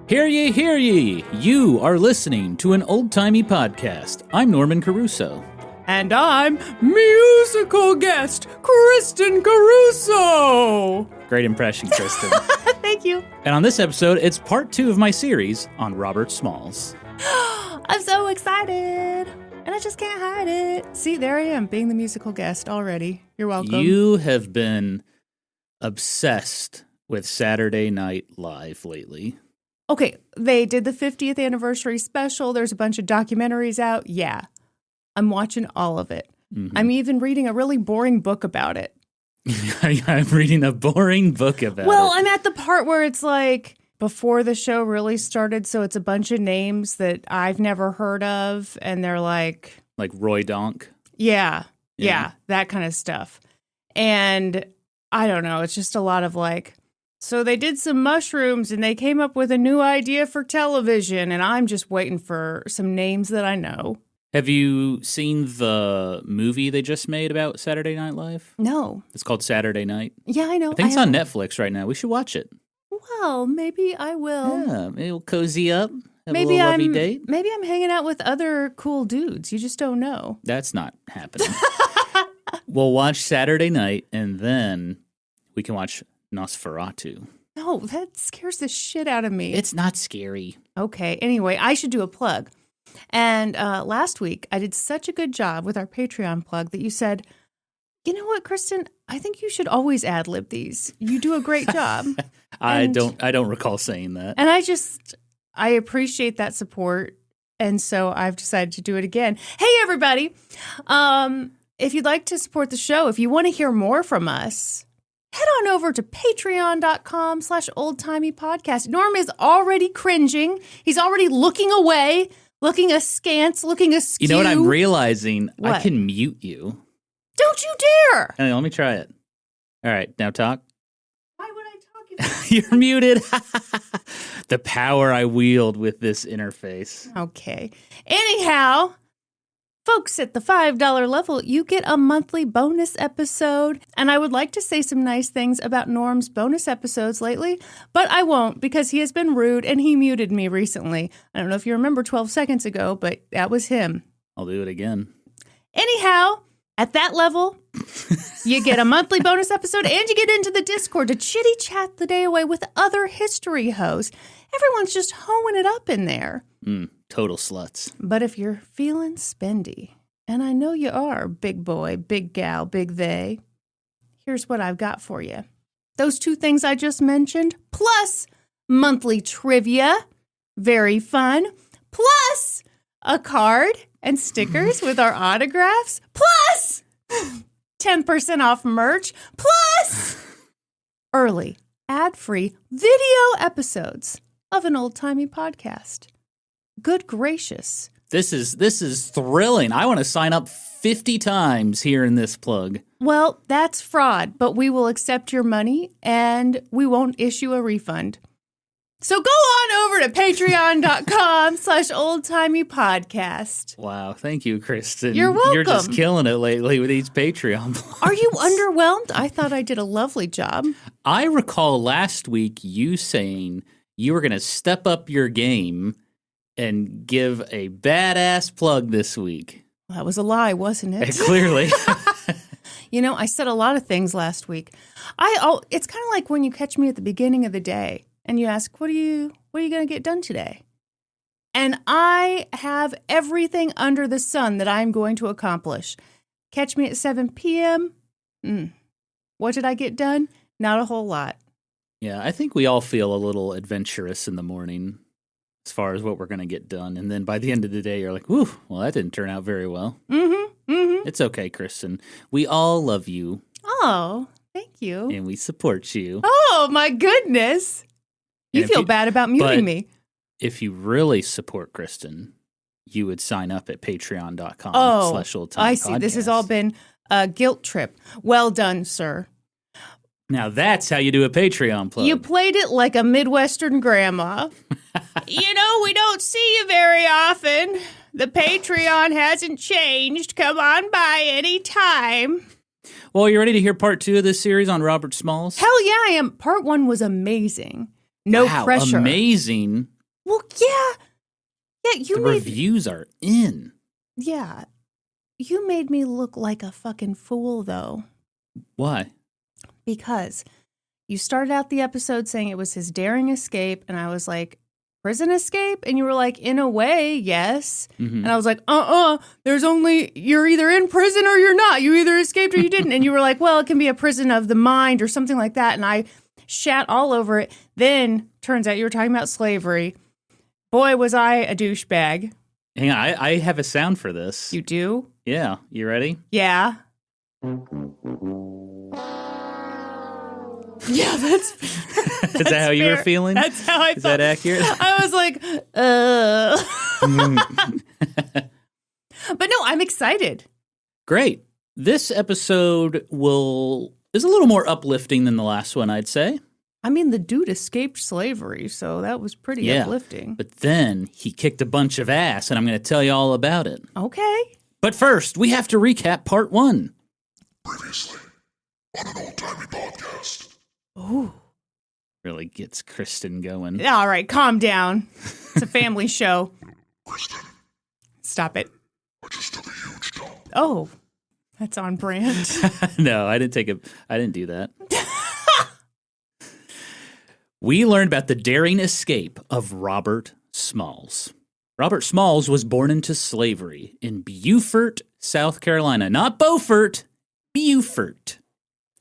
Hear ye, hear ye! You are listening to An Old Timey Podcast. I'm Norman Caruso. And I'm musical guest, Kristen Caruso! Great impression, Kristen. Thank you. And on this episode, it's part 2 of my series on Robert Smalls. I'm so excited, and I just can't hide it. See, there I am, being the musical guest already. You're welcome. You have been obsessed with Saturday Night Live lately. Okay, they did the 50th anniversary special. There's a bunch of documentaries out. Yeah, I'm watching all of it. Mm-hmm. I'm even reading a really boring book about it. I'm reading a boring book about it. Well, I'm at the part where it's like before the show really started, so it's a bunch of names that I've never heard of, and they're like Roy Donk? Yeah, that kind of stuff. And I don't know, it's just a lot of so they did some mushrooms and they came up with a new idea for television, and I'm just waiting for some names that I know. Have you seen the movie they just made about Saturday Night Live? No. It's called Saturday Night. Yeah, I know. I think it's on Netflix right now. We should watch it. Well, maybe I will. Yeah, maybe we'll cozy up, have maybe a little lovey date. Maybe I'm hanging out with other cool dudes. You just don't know. That's not happening. We'll watch Saturday Night, and then we can watch Nosferatu. No, that scares the shit out of me. It's not scary. Okay, anyway, I should do a plug. And last week, I did such a good job with our Patreon plug that you said, you know what, Kristen? I think you should always ad-lib these. You do a great job. I don't recall saying that. And I appreciate that support. And so I've decided to do it again. Hey, everybody. If you'd like to support the show, if you want to hear more from us, head on over to patreon.com/oldtimeypodcast. Norm is already cringing. He's already looking away, looking askance, looking askew. You know what I'm realizing? What? I can mute you. Don't you dare! Hey, let me try it. All right, now talk. Why would I talk if You're muted. The power I wield with this interface. Okay. Anyhow, folks, at the $5 level, you get a monthly bonus episode. And I would like to say some nice things about Norm's bonus episodes lately, but I won't because he has been rude and he muted me recently. I don't know if you remember 12 seconds ago, but that was him. I'll do it again. Anyhow, at that level, you get a monthly bonus episode and you get into the Discord to chitty chat the day away with other history hosts. Everyone's just hoeing it up in there. Total sluts. But if you're feeling spendy, and I know you are, big boy, big gal, big they, here's what I've got for you. Those 2 things I just mentioned, plus monthly trivia, very fun, plus a card and stickers with our autographs, plus 10% off merch, plus early, ad-free video episodes of An Old Timey Podcast. Good gracious. This is thrilling. I want to sign up 50 times here in this plug. Well, that's fraud, but we will accept your money and we won't issue a refund. So go on over to patreon.com/oldtimeypodcast. Wow, thank you, Kristen. You're welcome. You're just killing it lately with these Patreon plugs. Are you underwhelmed? I thought I did a lovely job. I recall last week you saying you were going to step up your game and give a badass plug this week. Well, that was a lie, wasn't it? Clearly. You know, I said a lot of things last week. It's kind of like when you catch me at the beginning of the day and you ask, what are you going to get done today? And I have everything under the sun that I'm going to accomplish. Catch me at 7 p.m. What did I get done? Not a whole lot. Yeah, I think we all feel a little adventurous in the morning as far as what we're going to get done. And then by the end of the day, you're like, whew, well, that didn't turn out very well. It's okay, Kristen. We all love you. Oh, thank you. And we support you. Oh, my goodness. You feel bad about muting me. If you really support Kristen, you would sign up at patreon.com/oldtimeypodcast. I see. This has all been a guilt trip. Well done, sir. Now that's how you do a Patreon plug. You played it like a Midwestern grandma. You know, we don't see you very often. The Patreon hasn't changed. Come on by any time. Well, you ready to hear part 2 of this series on Robert Smalls? Hell yeah, I am. Part 1 was amazing. No wow, pressure. Amazing. Well, yeah. Yeah, The reviews are in. Yeah. You made me look like a fucking fool, though. Why? Because you started out the episode saying it was his daring escape, and I was like, prison escape? And you were like, in a way, yes. Mm-hmm. And I was like, you're either in prison or you're not. You either escaped or you didn't. And you were like, well, it can be a prison of the mind or something like that. And I shat all over it. Then, turns out you were talking about slavery. Boy, was I a douchebag. Hang on, I have a sound for this. You do? Yeah, you ready? Yeah. Yeah, that's Is that how you were feeling? That's how I felt. Is that accurate? I was like, But no, I'm excited. Great. This episode is a little more uplifting than the last one, I'd say. I mean, the dude escaped slavery, so that was pretty uplifting. But then he kicked a bunch of ass, and I'm going to tell you all about it. Okay. But first, we have to recap part 1. Previously on An Old Timey Podcast. Ooh. Really gets Kristen going. All right, calm down. It's a family show. Kristen, Stop it. I just took a huge dump. Oh, that's on brand. No, I didn't do that. We learned about the daring escape of Robert Smalls. Robert Smalls was born into slavery in Beaufort, South Carolina. Not Beaufort, Beaufort.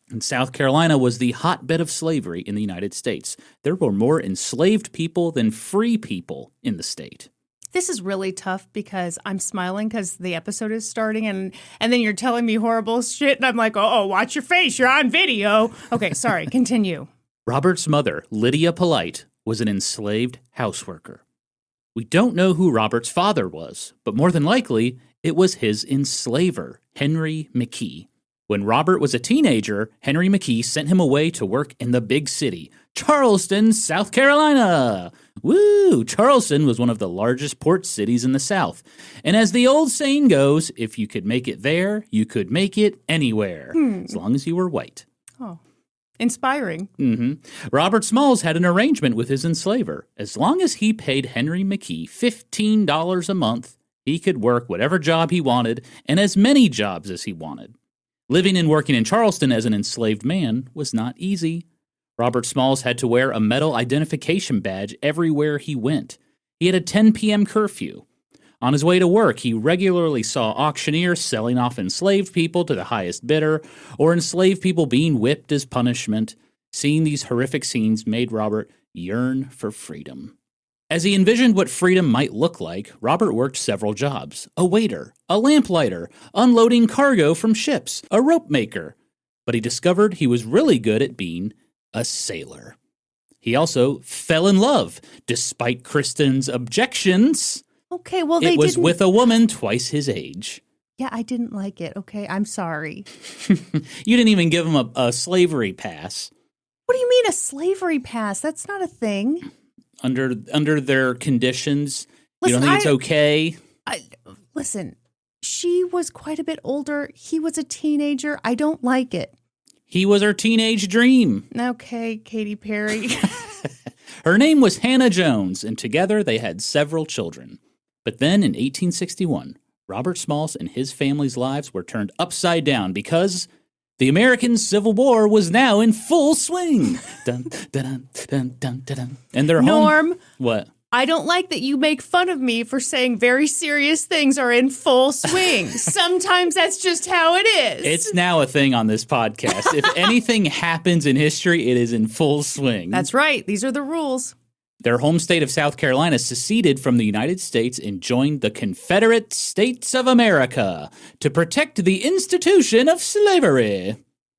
And South Carolina was the hotbed of slavery in the United States. There were more enslaved people than free people in the state. This is really tough because I'm smiling because the episode is starting and then you're telling me horrible shit and I'm like, oh, watch your face. You're on video. Okay, sorry. Continue. Robert's mother, Lydia Polite, was an enslaved houseworker. We don't know who Robert's father was, but more than likely, it was his enslaver, Henry McKee. When Robert was a teenager, Henry McKee sent him away to work in the big city, Charleston, South Carolina. Woo! Charleston was one of the largest port cities in the South. And as the old saying goes, if you could make it there, you could make it anywhere, as long as you were white. Oh, inspiring. Mm-hmm. Robert Smalls had an arrangement with his enslaver. As long as he paid Henry McKee $15 a month, he could work whatever job he wanted and as many jobs as he wanted. Living and working in Charleston as an enslaved man was not easy. Robert Smalls had to wear a metal identification badge everywhere he went. He had a 10 p.m. curfew. On his way to work, he regularly saw auctioneers selling off enslaved people to the highest bidder, or enslaved people being whipped as punishment. Seeing these horrific scenes made Robert yearn for freedom. As he envisioned what freedom might look like, Robert worked several jobs: a waiter, a lamplighter, unloading cargo from ships, a rope maker. But he discovered he was really good at being a sailor. He also fell in love, despite Kristen's objections. Okay, well, It was with a woman twice his age. Yeah, I didn't like it. Okay, I'm sorry. You didn't even give him a slavery pass. What do you mean a slavery pass? That's not a thing. Under their conditions, Listen, you don't think it's okay? Listen, she was quite a bit older. He was a teenager. I don't like it. He was her teenage dream. Okay, Katy Perry. Her name was Hannah Jones, and together they had several children. But then in 1861, Robert Smalls and his family's lives were turned upside down because the American Civil War was now in full swing. Dun, dun, dun, dun, dun, dun. And their Norm, home... What? I don't like that you make fun of me for saying very serious things are in full swing. Sometimes that's just how it is. It's now a thing on this podcast. If anything happens in history, it is in full swing. That's right. These are the rules. Their home state of South Carolina seceded from the United States and joined the Confederate States of America to protect the institution of slavery.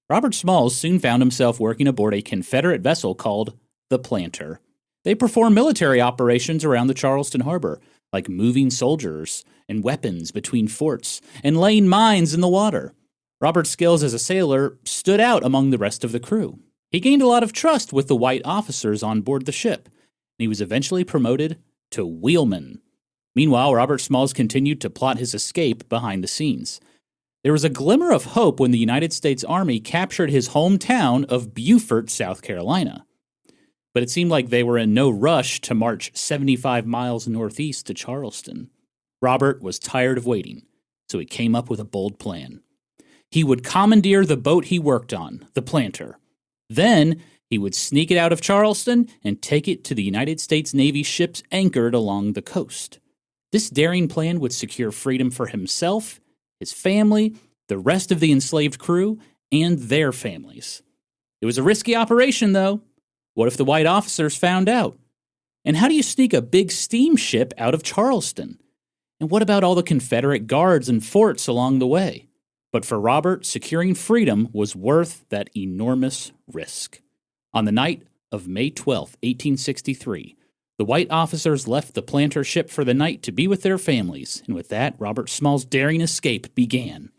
Robert Smalls soon found himself working aboard a Confederate vessel called the Planter. They performed military operations around the Charleston harbor, like moving soldiers and weapons between forts and laying mines in the water. Robert's skills as a sailor stood out among the rest of the crew. He gained a lot of trust with the white officers on board the ship. He was eventually promoted to wheelman. Meanwhile, Robert Smalls continued to plot his escape behind the scenes. There was a glimmer of hope when the United States Army captured his hometown of Beaufort, South Carolina. but it seemed like they were in no rush to march 75 miles northeast to Charleston. Robert was tired of waiting, so he came up with a bold plan. He would commandeer the boat he worked on, the Planter. Then he would sneak it out of Charleston and take it to the United States Navy ships anchored along the coast. This daring plan would secure freedom for himself, his family, the rest of the enslaved crew, and their families. It was a risky operation, though. What if the white officers found out? And how do you sneak a big steamship out of Charleston? And what about all the Confederate guards and forts along the way? But for Robert, securing freedom was worth that enormous risk. On the night of May 12, 1863, the white officers left the Planter ship for the night to be with their families, and with that, Robert Small's daring escape began.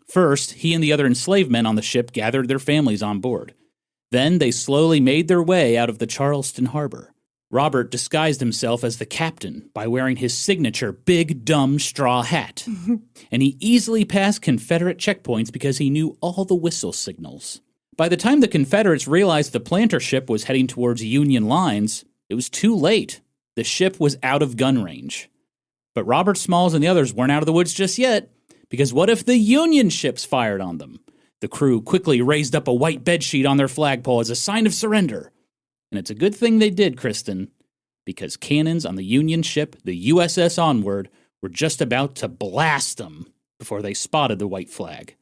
First, he and the other enslaved men on the ship gathered their families on board. Then they slowly made their way out of the Charleston harbor. Robert disguised himself as the captain by wearing his signature big, dumb straw hat. And he easily passed Confederate checkpoints because he knew all the whistle signals. By the time the Confederates realized the Planter ship was heading towards Union lines, it was too late. The ship was out of gun range. But Robert Smalls and the others weren't out of the woods just yet, because what if the Union ships fired on them? The crew quickly raised up a white bedsheet on their flagpole as a sign of surrender. And it's a good thing they did, Kristen, because cannons on the Union ship, the USS Onward, were just about to blast them before they spotted the white flag.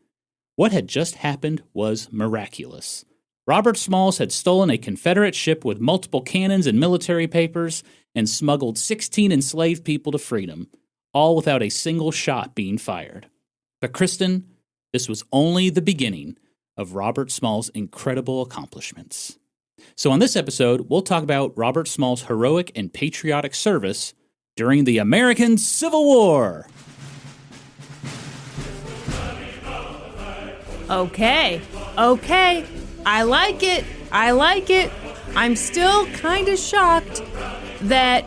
What had just happened was miraculous. Robert Smalls had stolen a Confederate ship with multiple cannons and military papers and smuggled 16 enslaved people to freedom, all without a single shot being fired. But Kristen, this was only the beginning of Robert Smalls' incredible accomplishments. So on this episode, we'll talk about Robert Smalls' heroic and patriotic service during the American Civil War. Okay. I like it. I'm still kind of shocked that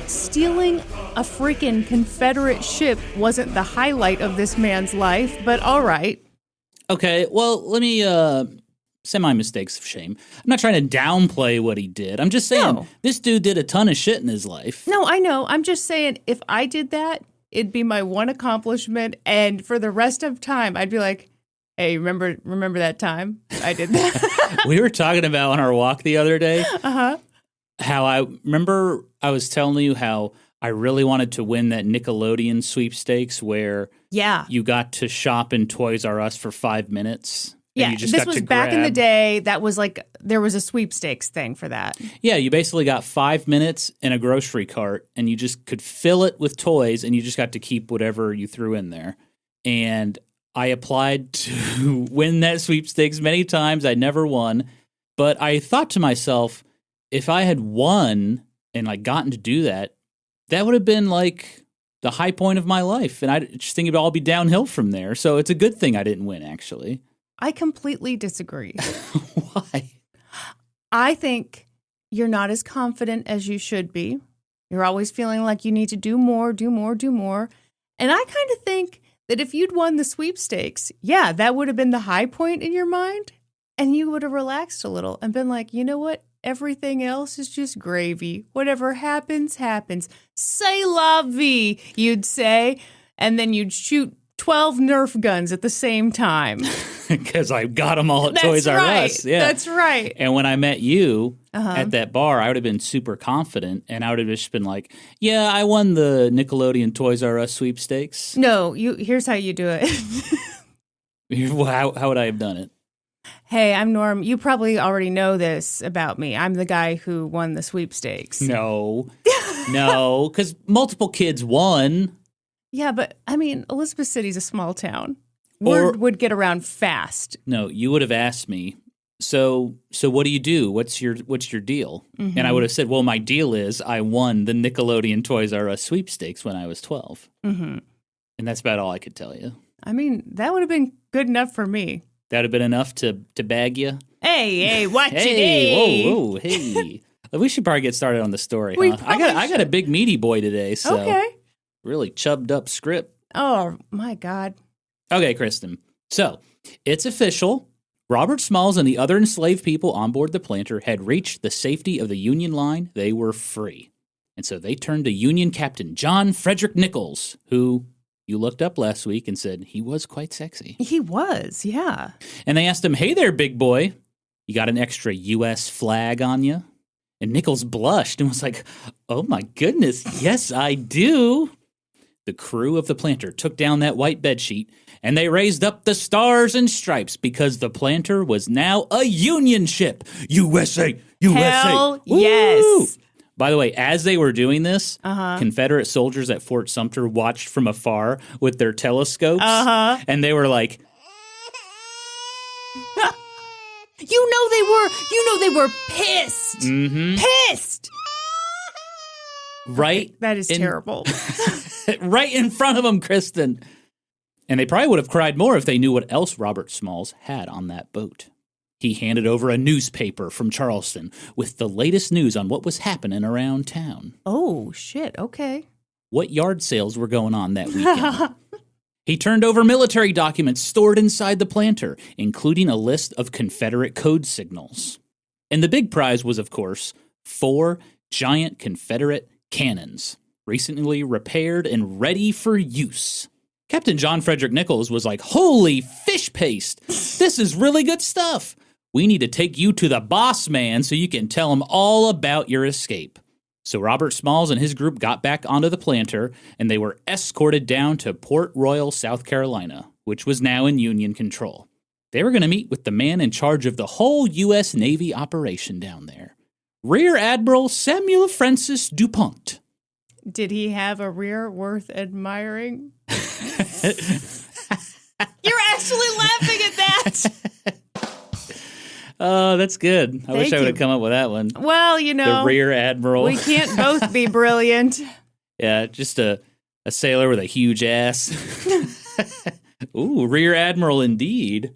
stealing a freaking Confederate ship wasn't the highlight of this man's life, but all right. Okay, well, let me say my mistakes of shame. I'm not trying to downplay what he did. I'm just saying This dude did a ton of shit in his life. No, I know. I'm just saying if I did that, it'd be my one accomplishment, and for the rest of time, I'd be like, hey, remember that time I did that? We were talking about on our walk the other day how I was telling you how I really wanted to win that Nickelodeon sweepstakes where you got to shop in Toys R Us for 5 minutes. Yeah, you just this got was to back in the grab. day. That was like, there was a sweepstakes thing for that. Yeah, you basically got 5 minutes in a grocery cart and you just could fill it with toys and you just got to keep whatever you threw in there. And I applied to win that sweepstakes many times. I never won. But I thought to myself, if I had won and like gotten to do that, that would have been like the high point of my life. And I just think it'd all be downhill from there. So it's a good thing I didn't win, actually. I completely disagree. Why? I think you're not as confident as you should be. You're always feeling like you need to do more. And I kind of think that if you'd won the sweepstakes, that would have been the high point in your mind. And you would have relaxed a little and been like, you know what? Everything else is just gravy. Whatever happens, happens. C'est la vie, you'd say. And then you'd shoot 12 Nerf guns at the same time. Because I got them all at Toys R Us. Yeah, that's right. And when I met you at that bar, I would have been super confident, and I would have just been like, "Yeah, I won the Nickelodeon Toys R Us sweepstakes." No, here's how you do it. How would I have done it? Hey, I'm Norm. You probably already know this about me. I'm the guy who won the sweepstakes. No, because multiple kids won. Yeah, but I mean, Elizabeth City's a small town. Word would get around fast. No, you would have asked me, so what do you do? What's your deal? Mm-hmm. And I would have said, well, my deal is I won the Nickelodeon Toys R Us sweepstakes when I was 12. Mm-hmm. And that's about all I could tell you. I mean, that would have been good enough for me. That would have been enough to bag you? Hey, watch it. Hey, whoa, hey. We should probably get started on the story, huh? I got a big meaty boy today, so really chubbed up script. Oh, my God. Okay, Kristen. So, it's official. Robert Smalls and the other enslaved people on board the Planter had reached the safety of the Union line. They were free. And so they turned to Union Captain John Frederick Nichols, who you looked up last week and said he was quite sexy. He was, yeah. And they asked him, hey there, big boy, you got an extra U.S. flag on you? And Nichols blushed and was like, oh my goodness, yes, I do. The crew of the Planter took down that white bedsheet and they raised up the stars and stripes because the Planter was now a Union ship. USA, USA. Hell Woo! yes. By the way, as they were doing this, Confederate soldiers at Fort Sumter watched from afar with their telescopes, and they were like, they were pissed. Pissed. Right? That is terrible. Right in front of them, Kristen. And they probably would have cried more if they knew what else Robert Smalls had on that boat. He handed over a newspaper from Charleston with the latest news on what was happening around town. Oh, shit. Okay. What yard sales were going on that weekend. He turned over military documents stored inside the Planter, including a list of Confederate code signals. And the big prize was, of course, 4 giant Confederate cannons, recently repaired and ready for use. Captain John Frederick Nichols was like, holy fish paste, this is really good stuff. We need to take you to the boss man so you can tell him all about your escape. So Robert Smalls and his group got back onto the Planter, and they were escorted down to Port Royal, South Carolina, which was now in Union control. They were going to meet with the man in charge of the whole U.S. Navy operation down there, Rear Admiral Samuel Francis DuPont. Did he have a rear worth admiring? You're actually laughing at that. Oh, that's good. I wish I would have you. come up with that one. Well, The Rear Admiral. we can't both be brilliant. Yeah, just a sailor with a huge ass. Ooh, Rear Admiral indeed.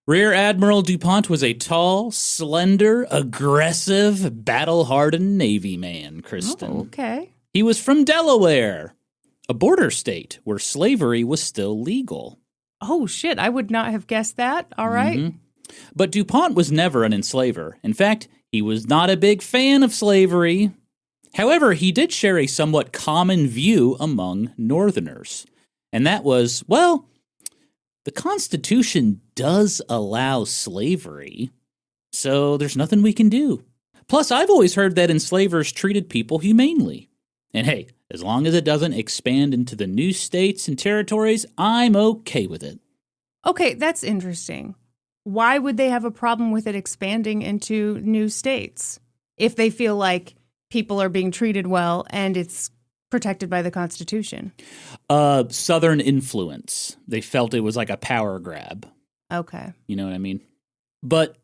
Rear Admiral DuPont was a tall, slender, aggressive, battle-hardened Navy man, Kristen. Oh, okay. He was from Delaware, a border state where slavery was still legal. Oh, shit. I would not have guessed that. All right. Mm-hmm. But DuPont was never an enslaver. In fact, he was not a big fan of slavery. However, he did share a somewhat common view among Northerners. And that was, well, the Constitution does allow slavery, so there's nothing we can do. Plus, I've always heard that enslavers treated people humanely. And hey, as long as it doesn't expand into the new states and territories, I'm okay with it. Okay, that's interesting. Why would they have a problem with it expanding into new states if they feel like people are being treated well and it's protected by the Constitution? Southern influence. They felt it was like a power grab. Okay. You know what I mean? But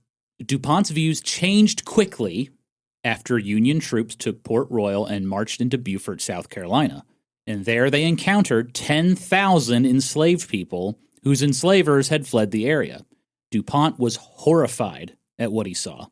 DuPont's views changed quickly after Union troops took Port Royal and marched into Beaufort, South Carolina. And there they encountered 10,000 enslaved people whose enslavers had fled the area. DuPont was horrified at what he saw.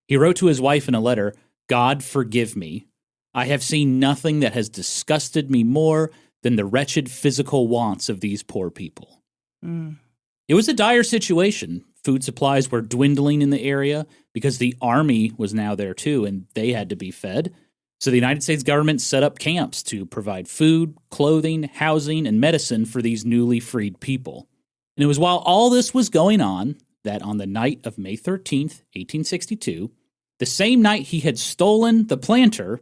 He wrote to his wife in a letter, "God forgive me. I have seen nothing that has disgusted me more than the wretched physical wants of these poor people." It was a dire situation. Food supplies were dwindling in the area because the army was now there too, and they had to be fed. So the United States government set up camps to provide food, clothing, housing, and medicine for these newly freed people. And it was while all this was going on that on the night of May 13th, 1862, the same night he had stolen the Planter,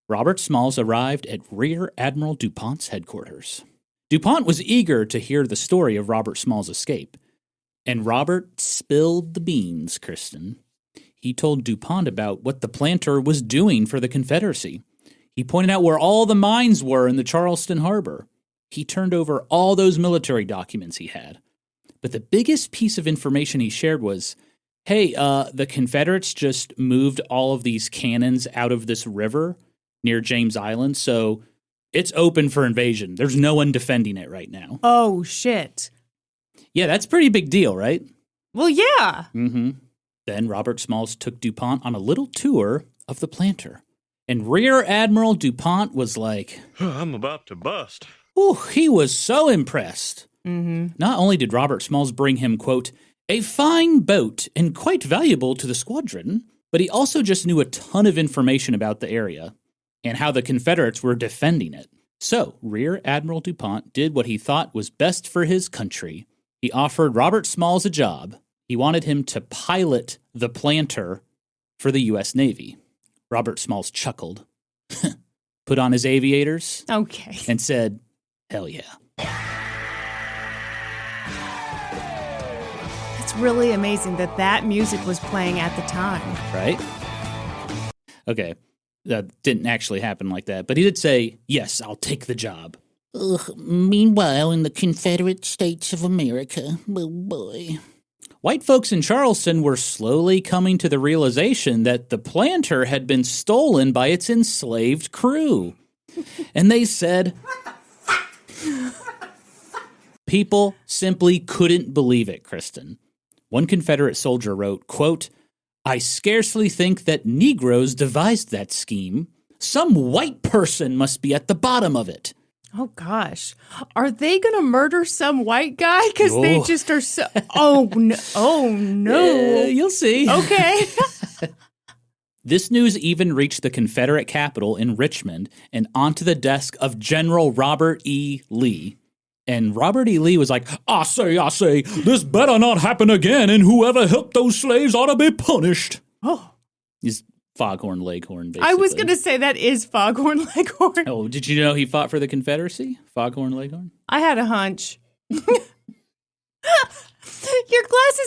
Robert Smalls arrived at Rear Admiral DuPont's headquarters. DuPont was eager to hear the story of Robert Smalls' escape. And Robert spilled the beans, Kristen. He told DuPont about what the Planter was doing for the Confederacy. He pointed out where all the mines were in the Charleston harbor. He turned over all those military documents he had. But the biggest piece of information he shared was, hey, the Confederates just moved all of these cannons out of this river near James Island, so it's open for invasion. There's no one defending it right now. Oh, shit. Yeah, that's a pretty big deal, right? Well, yeah. Mm-hmm. Then Robert Smalls took DuPont on a little tour of the Planter. And Rear Admiral DuPont was like, I'm about to bust. Ooh, he was so impressed. Mm-hmm. Not only did Robert Smalls bring him, quote, A fine boat and quite valuable to the squadron, but he also just knew a ton of information about the area and how the Confederates were defending it. So, Rear Admiral DuPont did what he thought was best for his country. He offered Robert Smalls a job. He wanted him to pilot the Planter for the U.S. Navy. Robert Smalls chuckled, put on his aviators, and said, "Hell yeah." It's really amazing that music was playing at the time. Right? Okay, that didn't actually happen like that, but he did say, "Yes, I'll take the job." Meanwhile, in the Confederate States of America, oh boy. White folks in Charleston were slowly coming to the realization that the Planter had been stolen by its enslaved crew. And they said, people simply couldn't believe it, Kristen. One Confederate soldier wrote, quote, "I scarcely think that Negroes devised that scheme. Some white person must be at the bottom of it." Oh, gosh. Are they going to murder some white guy? Because they just are so... Oh, no. Oh, no. You'll see. Okay. This news even reached the Confederate capital in Richmond and onto the desk of General Robert E. Lee. And Robert E. Lee was like, I say, this better not happen again, and whoever helped those slaves ought to be punished." Oh. He's Foghorn Leghorn, basically. I was going to say that is Foghorn Leghorn. Oh, did you know he fought for the Confederacy? Foghorn Leghorn? I had a hunch. Your glasses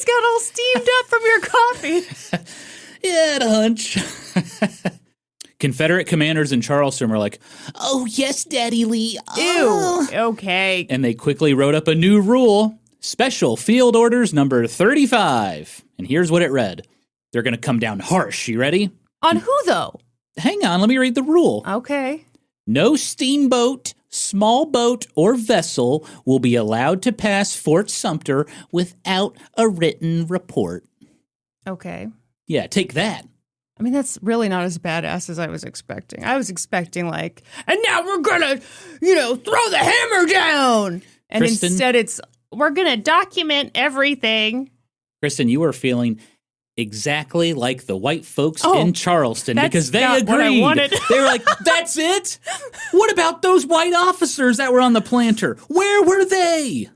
got all steamed up from your coffee. Yeah, I had a hunch. Confederate commanders in Charleston were like, "Oh, yes, Daddy Lee." Ew. Okay. And they quickly wrote up a new rule, Special Field Orders number 35. And here's what it read. They're going to come down harsh. You ready? On who, though? Hang on, let me read the rule. Okay. No steamboat, small boat, or vessel will be allowed to pass Fort Sumter without a written report. Okay. Yeah, take that. I mean, that's really not as badass as I was expecting. I was expecting, like, and now we're going to, throw the hammer down. And Kristen, instead it's, we're going to document everything. Kristen, you were feeling exactly like the white folks in Charleston because they agreed. What I wanted. They were like, that's it? What about those white officers that were on the Planter? Where were they?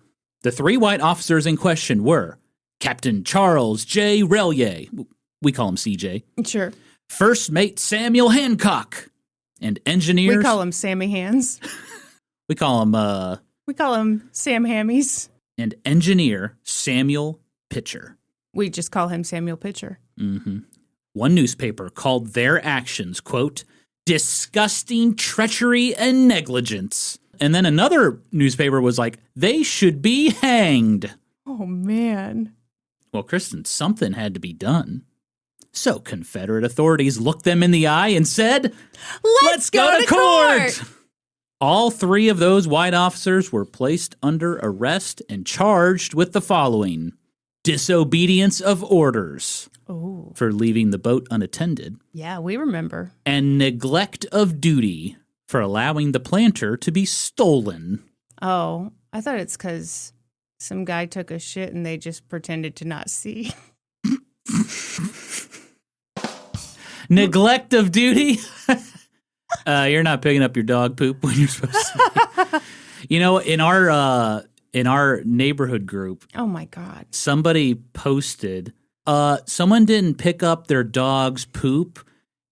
The three white officers in question were Captain Charles J. Rellier. We call him CJ. Sure. First Mate Samuel Hancock. And engineers. We call him Sammy Hands. We call him Sam Hammies. And engineer Samuel Pitcher. We just call him Samuel Pitcher. Mm-hmm. One newspaper called their actions, quote, disgusting treachery and negligence. And then another newspaper was like, they should be hanged. Oh, man. Well, Kristen, something had to be done. So Confederate authorities looked them in the eye and said, Let's go to court! All three of those white officers were placed under arrest and charged with the following. Disobedience of orders for leaving the boat unattended. Yeah, we remember. And neglect of duty for allowing the Planter to be stolen. Oh, I thought it's because some guy took a shit and they just pretended to not see. Neglect of duty? You're not picking up your dog poop when you're supposed to be. In our neighborhood group. Oh, my God. Somebody posted, someone didn't pick up their dog's poop,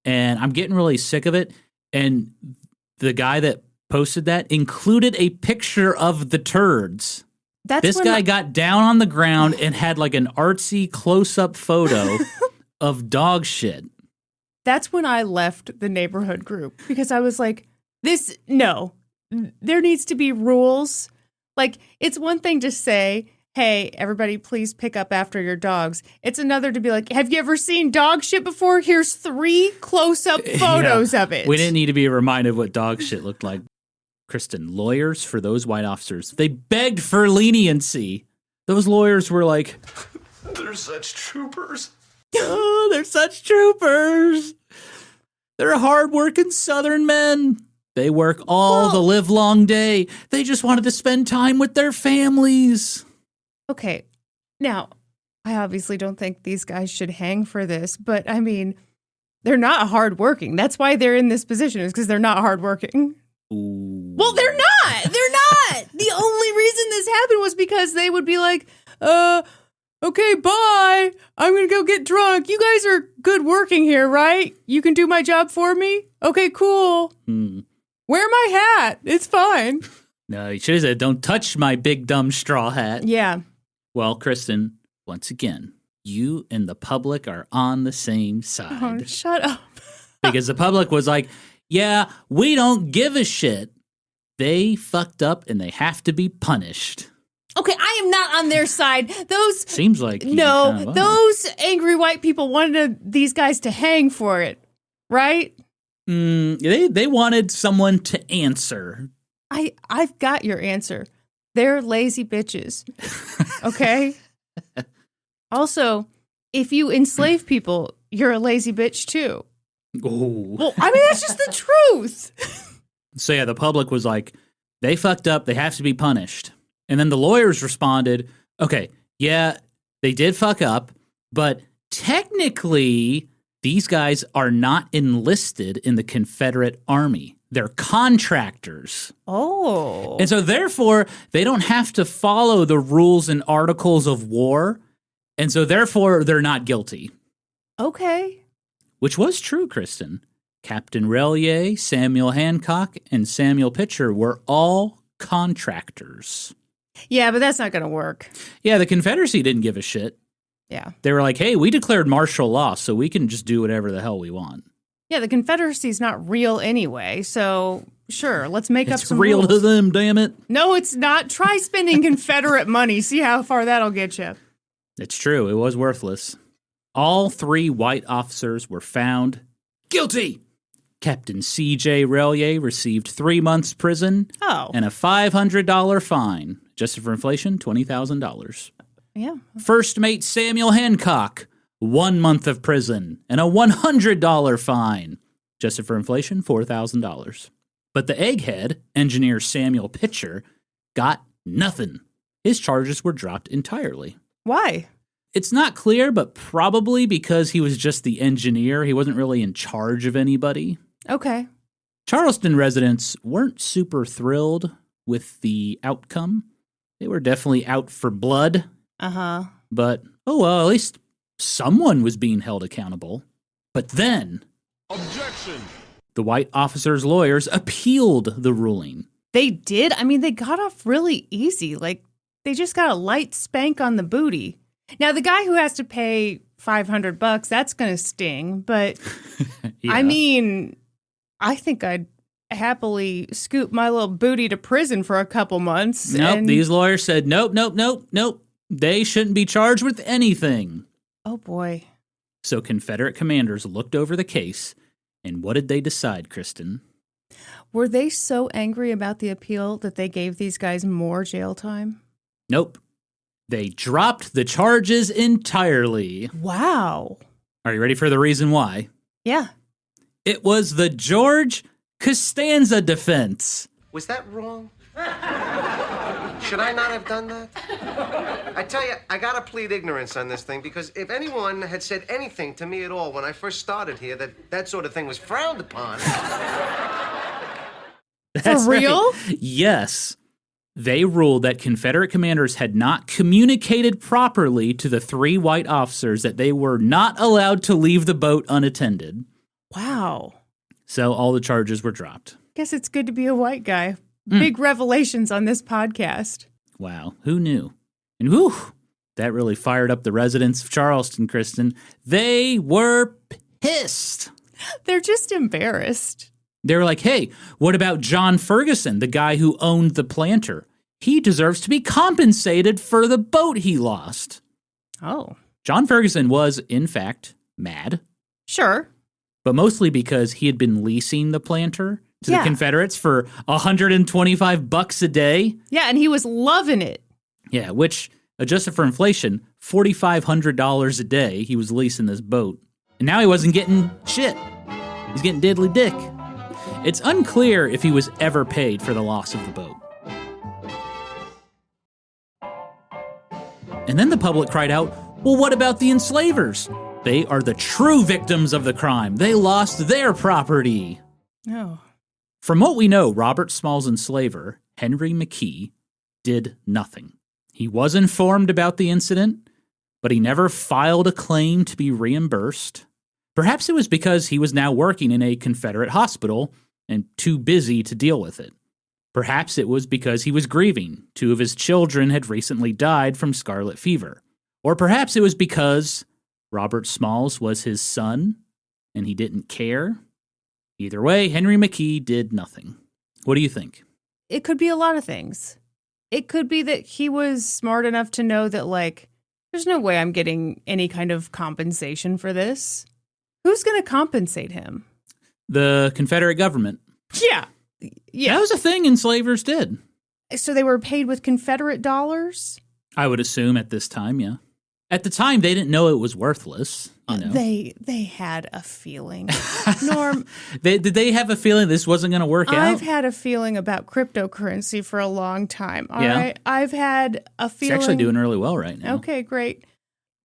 and I'm getting really sick of it. And the guy that posted that included a picture of the turds. This guy got down on the ground and had like an artsy close-up photo of dog shit. That's when I left the neighborhood group because I was like, no, there needs to be rules. Like, it's one thing to say, hey, everybody, please pick up after your dogs. It's another to be like, have you ever seen dog shit before? Here's 3 close-up photos of it. We didn't need to be reminded what dog shit looked like. Kristen, lawyers for those white officers, they begged for leniency. Those lawyers were like, They're such troopers. Oh, they're such troopers. They're hard-working Southern men. They work all the livelong day. They just wanted to spend time with their families. Okay, now, I obviously don't think these guys should hang for this, but I mean, they're not hardworking. That's why they're in this position, is because they're not hardworking. Ooh. Well, they're not. They're not. The only reason this happened was because they would be like, okay, bye. I'm going to go get drunk. You guys are good working here, right? You can do my job for me? Okay, cool. Wear my hat. It's fine. No, you should have said, don't touch my big dumb straw hat. Yeah. Well, Kristen, once again, you and the public are on the same side. Oh, shut up. Because the public was like, yeah, we don't give a shit. They fucked up and they have to be punished. Okay, I am not on their side. Those Seems like you no, kind of are. those angry white people wanted these guys to hang for it, right? They wanted someone to answer. I've got your answer. They're lazy bitches. Okay? Also, if you enslave people, you're a lazy bitch too. Ooh. Well, I mean, that's just the truth. So yeah, the public was like, they fucked up, they have to be punished. And then the lawyers responded, okay, yeah, they did fuck up, but technically these guys are not enlisted in the Confederate Army. They're contractors. Oh. And so therefore, they don't have to follow the rules and articles of war. And so therefore, they're not guilty. Okay. Which was true, Kristen. Captain Relier, Samuel Hancock, and Samuel Pitcher were all contractors. Yeah, but that's not going to work. Yeah, the Confederacy didn't give a shit. Yeah. They were like, hey, we declared martial law, so we can just do whatever the hell we want. Yeah, the Confederacy's not real anyway, so sure, let's make up some It's real rules. to them, damn it. No, it's not. Try spending Confederate money. See how far that'll get you. It's true. It was worthless. All three white officers were found guilty. Captain C.J. Relier received 3 months prison and a $500 fine. Adjusted for inflation, $20,000. Yeah. First mate Samuel Hancock, 1 month of prison and a $100 fine. Adjusted for inflation, $4,000. But the egghead, engineer Samuel Pitcher, got nothing. His charges were dropped entirely. Why? It's not clear, but probably because he was just the engineer. He wasn't really in charge of anybody. Okay. Charleston residents weren't super thrilled with the outcome. They were definitely out for blood. Uh-huh. But, oh well, at least someone was being held accountable. But then, Objection! the white officers' lawyers appealed the ruling. They did? I mean, they got off really easy. Like, they just got a light spank on the booty. Now, the guy who has to pay $500, that's going to sting. But, Yeah. I mean, I think I'd happily scoop my little booty to prison for a couple months. Nope, these lawyers said, nope. They shouldn't be charged with anything. Oh, boy. So Confederate commanders looked over the case, and what did they decide, Kristen? Were they so angry about the appeal that they gave these guys more jail time? Nope. They dropped the charges entirely. Wow. Are you ready for the reason why? Yeah. It was the George Costanza defense. Was that wrong? Should I not have done that? I tell you, I gotta plead ignorance on this thing, because if anyone had said anything to me at all when I first started here that sort of thing was frowned upon. That's For real? right. Yes. They ruled that Confederate commanders had not communicated properly to the three white officers that they were not allowed to leave the boat unattended. Wow. So all the charges were dropped. Guess it's good to be a white guy. Big revelations on this podcast. Wow, who knew? And whew, that really fired up the residents of Charleston, Kristen. They were pissed. They're just embarrassed. They were like, hey, what about John Ferguson, the guy who owned the planter? He deserves to be compensated for the boat he lost. Oh. John Ferguson was, in fact, mad, Sure. but mostly because he had been leasing the planter to Yeah. the Confederates for $125 a day. Yeah, and he was loving it. Yeah, which, adjusted for inflation, $4,500 a day he was leasing this boat. And now he wasn't getting shit. He's getting diddly dick. It's unclear if he was ever paid for the loss of the boat. And then the public cried out, Well, what about the enslavers? They are the true victims of the crime. They lost their property. Oh. From what we know, Robert Small's enslaver, Henry McKee, did nothing. He was informed about the incident, but he never filed a claim to be reimbursed. Perhaps it was because he was now working in a Confederate hospital and too busy to deal with it. Perhaps it was because he was grieving. 2 of his children had recently died from scarlet fever. Or perhaps it was because Robert Smalls was his son and he didn't care. Either way, Henry McKee did nothing. What do you think? It could be a lot of things. It could be that he was smart enough to know that, like, there's no way I'm getting any kind of compensation for this. Who's going to compensate him? The Confederate government. Yeah. That was a thing enslavers did. So they were paid with Confederate dollars? I would assume at this time, yeah. At the time, they didn't know it was worthless. You know? They had a feeling. Norm, did they have a feeling this wasn't going to work out? I've had a feeling about cryptocurrency for a long time. All right, I've had a feeling. It's actually doing really well right now. Okay, great.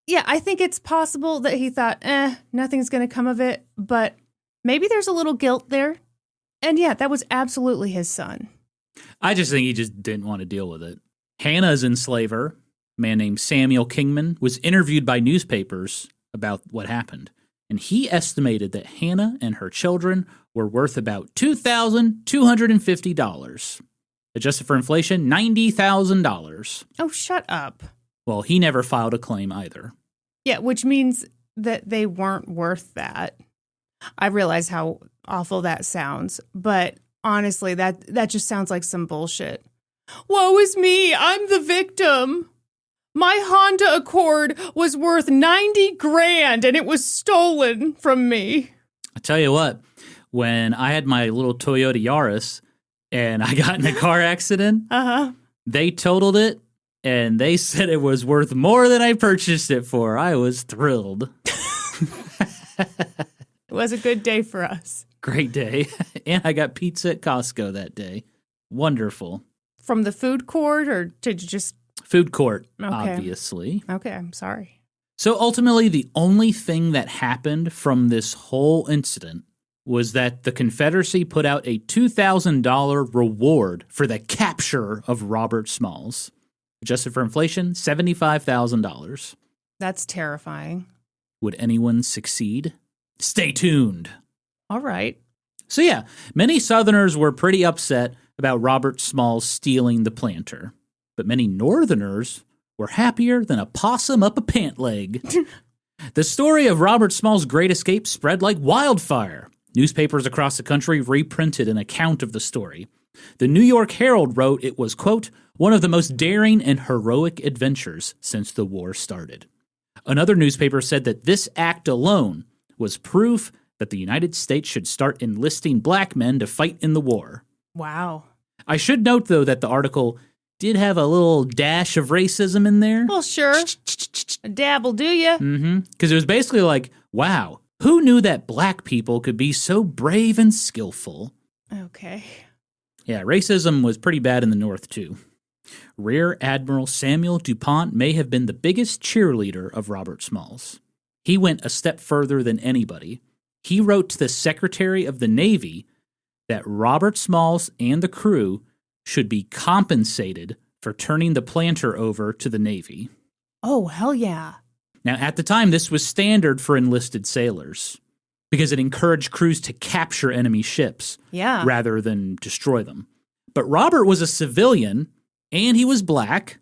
Yeah, I think it's possible that he thought, nothing's going to come of it, but maybe there's a little guilt there. And yeah, that was absolutely his son. I just think he just didn't want to deal with it. Hannah's enslaver, a man named Samuel Kingman, was interviewed by newspapers about what happened. And he estimated that Hannah and her children were worth about $2,250. Adjusted for inflation, $90,000. Oh, shut up. Well, he never filed a claim either. Yeah, which means that they weren't worth that. I realize how awful that sounds, but honestly, that just sounds like some bullshit. Woe is me, I'm the victim. My Honda Accord was worth $90,000 and it was stolen from me. I tell you what, when I had my little Toyota Yaris and I got in a car accident, they totaled it and they said it was worth more than I purchased it for. I was thrilled. It was a good day for us. Great day. And I got pizza at Costco that day. Wonderful. From the food court, or did you just... Food court, Okay. obviously. Okay, I'm sorry. So ultimately, the only thing that happened from this whole incident was that the Confederacy put out a $2,000 reward for the capture of Robert Smalls. Adjusted for inflation, $75,000. That's terrifying. Would anyone succeed? Stay tuned. All right. So yeah, many Southerners were pretty upset about Robert Smalls stealing the planter. But many Northerners were happier than a possum up a pant leg. The story of Robert Smalls' great escape spread like wildfire. Newspapers across the country reprinted an account of the story. The New York Herald wrote it was, quote, one of the most daring and heroic adventures since the war started. Another newspaper said that this act alone was proof that the United States should start enlisting black men to fight in the war. Wow. I should note, though, that the article did have a little dash of racism in there. Well, sure. A dabble, do ya? Mm-hmm. Because it was basically like, wow, who knew that black people could be so brave and skillful? Okay. Yeah, racism was pretty bad in the North, too. Rear Admiral Samuel DuPont may have been the biggest cheerleader of Robert Smalls. He went a step further than anybody. He wrote to the Secretary of the Navy that Robert Smalls and the crew should be compensated for turning the planter over to the Navy. Oh, hell yeah. Now, at the time, this was standard for enlisted sailors because it encouraged crews to capture enemy ships rather than destroy them. But Robert was a civilian, and he was black,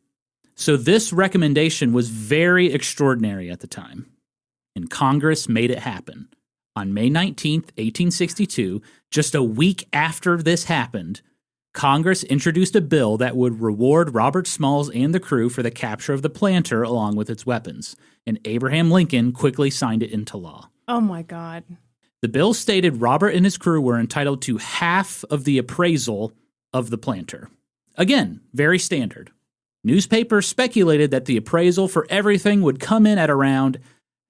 so this recommendation was very extraordinary at the time. And Congress made it happen. On May 19th, 1862, just a week after this happened, Congress introduced a bill that would reward Robert Smalls and the crew for the capture of the planter along with its weapons, and Abraham Lincoln quickly signed it into law. Oh, my God. The bill stated Robert and his crew were entitled to half of the appraisal of the planter. Again, very standard. Newspapers speculated that the appraisal for everything would come in at around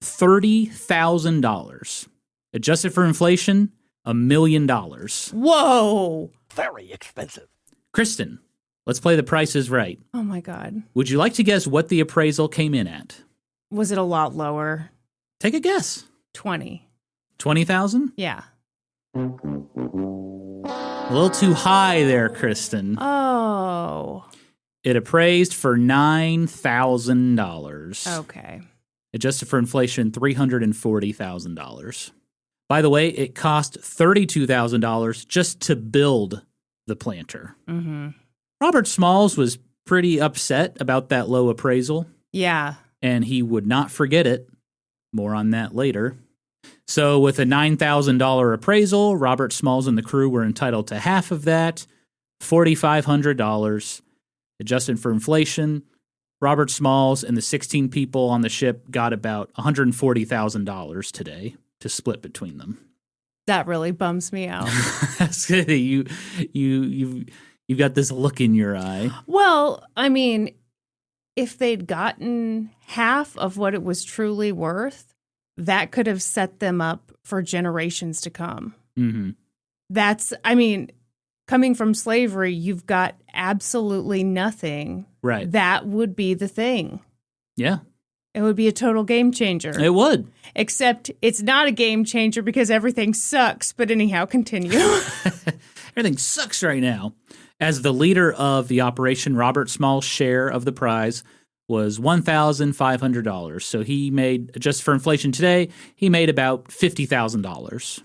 $30,000. Adjusted for inflation, $1 million. Whoa. Very expensive. Kristen, let's play The Price is Right. Oh, my God. Would you like to guess what the appraisal came in at? Was it a lot lower? Take a guess. 20. 20,000? Yeah. A little too high there, Kristen. Oh. It appraised for $9,000. Okay. Adjusted for inflation, $340,000. By the way, it cost $32,000 just to build the planter. Mm-hmm. Robert Smalls was pretty upset about that low appraisal. Yeah. And he would not forget it. More on that later. So with a $9,000 appraisal, Robert Smalls and the crew were entitled to half of that, $4,500. Adjusted for inflation, Robert Smalls and the 16 people on the ship got about $140,000 today to split between them. That really bums me out. That's good. You've got this look in your eye. Well, I mean, if they'd gotten half of what it was truly worth, that could have set them up for generations to come. Mm-hmm. Coming from slavery, you've got absolutely nothing. Right. That would be the thing. Yeah. It would be a total game changer. It would. Except it's not a game changer because everything sucks. But anyhow, continue. Everything sucks right now. As the leader of the operation, Robert Small's share of the prize was $1,500. So he made, just for inflation today, he made about $50,000.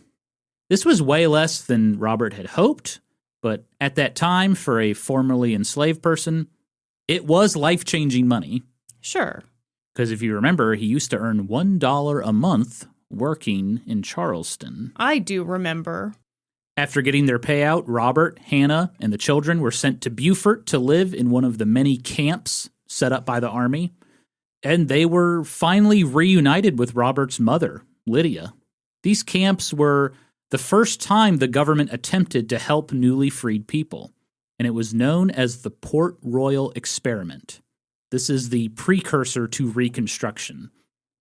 This was way less than Robert had hoped, but at that time, for a formerly enslaved person, it was life-changing money. Sure. Because if you remember, he used to earn $1 a month working in Charleston. I do remember. After getting their payout, Robert, Hannah, and the children were sent to Beaufort to live in one of the many camps set up by the Army. And they were finally reunited with Robert's mother, Lydia. These camps were the first time the government attempted to help newly freed people, and it was known as the Port Royal Experiment. This is the precursor to Reconstruction.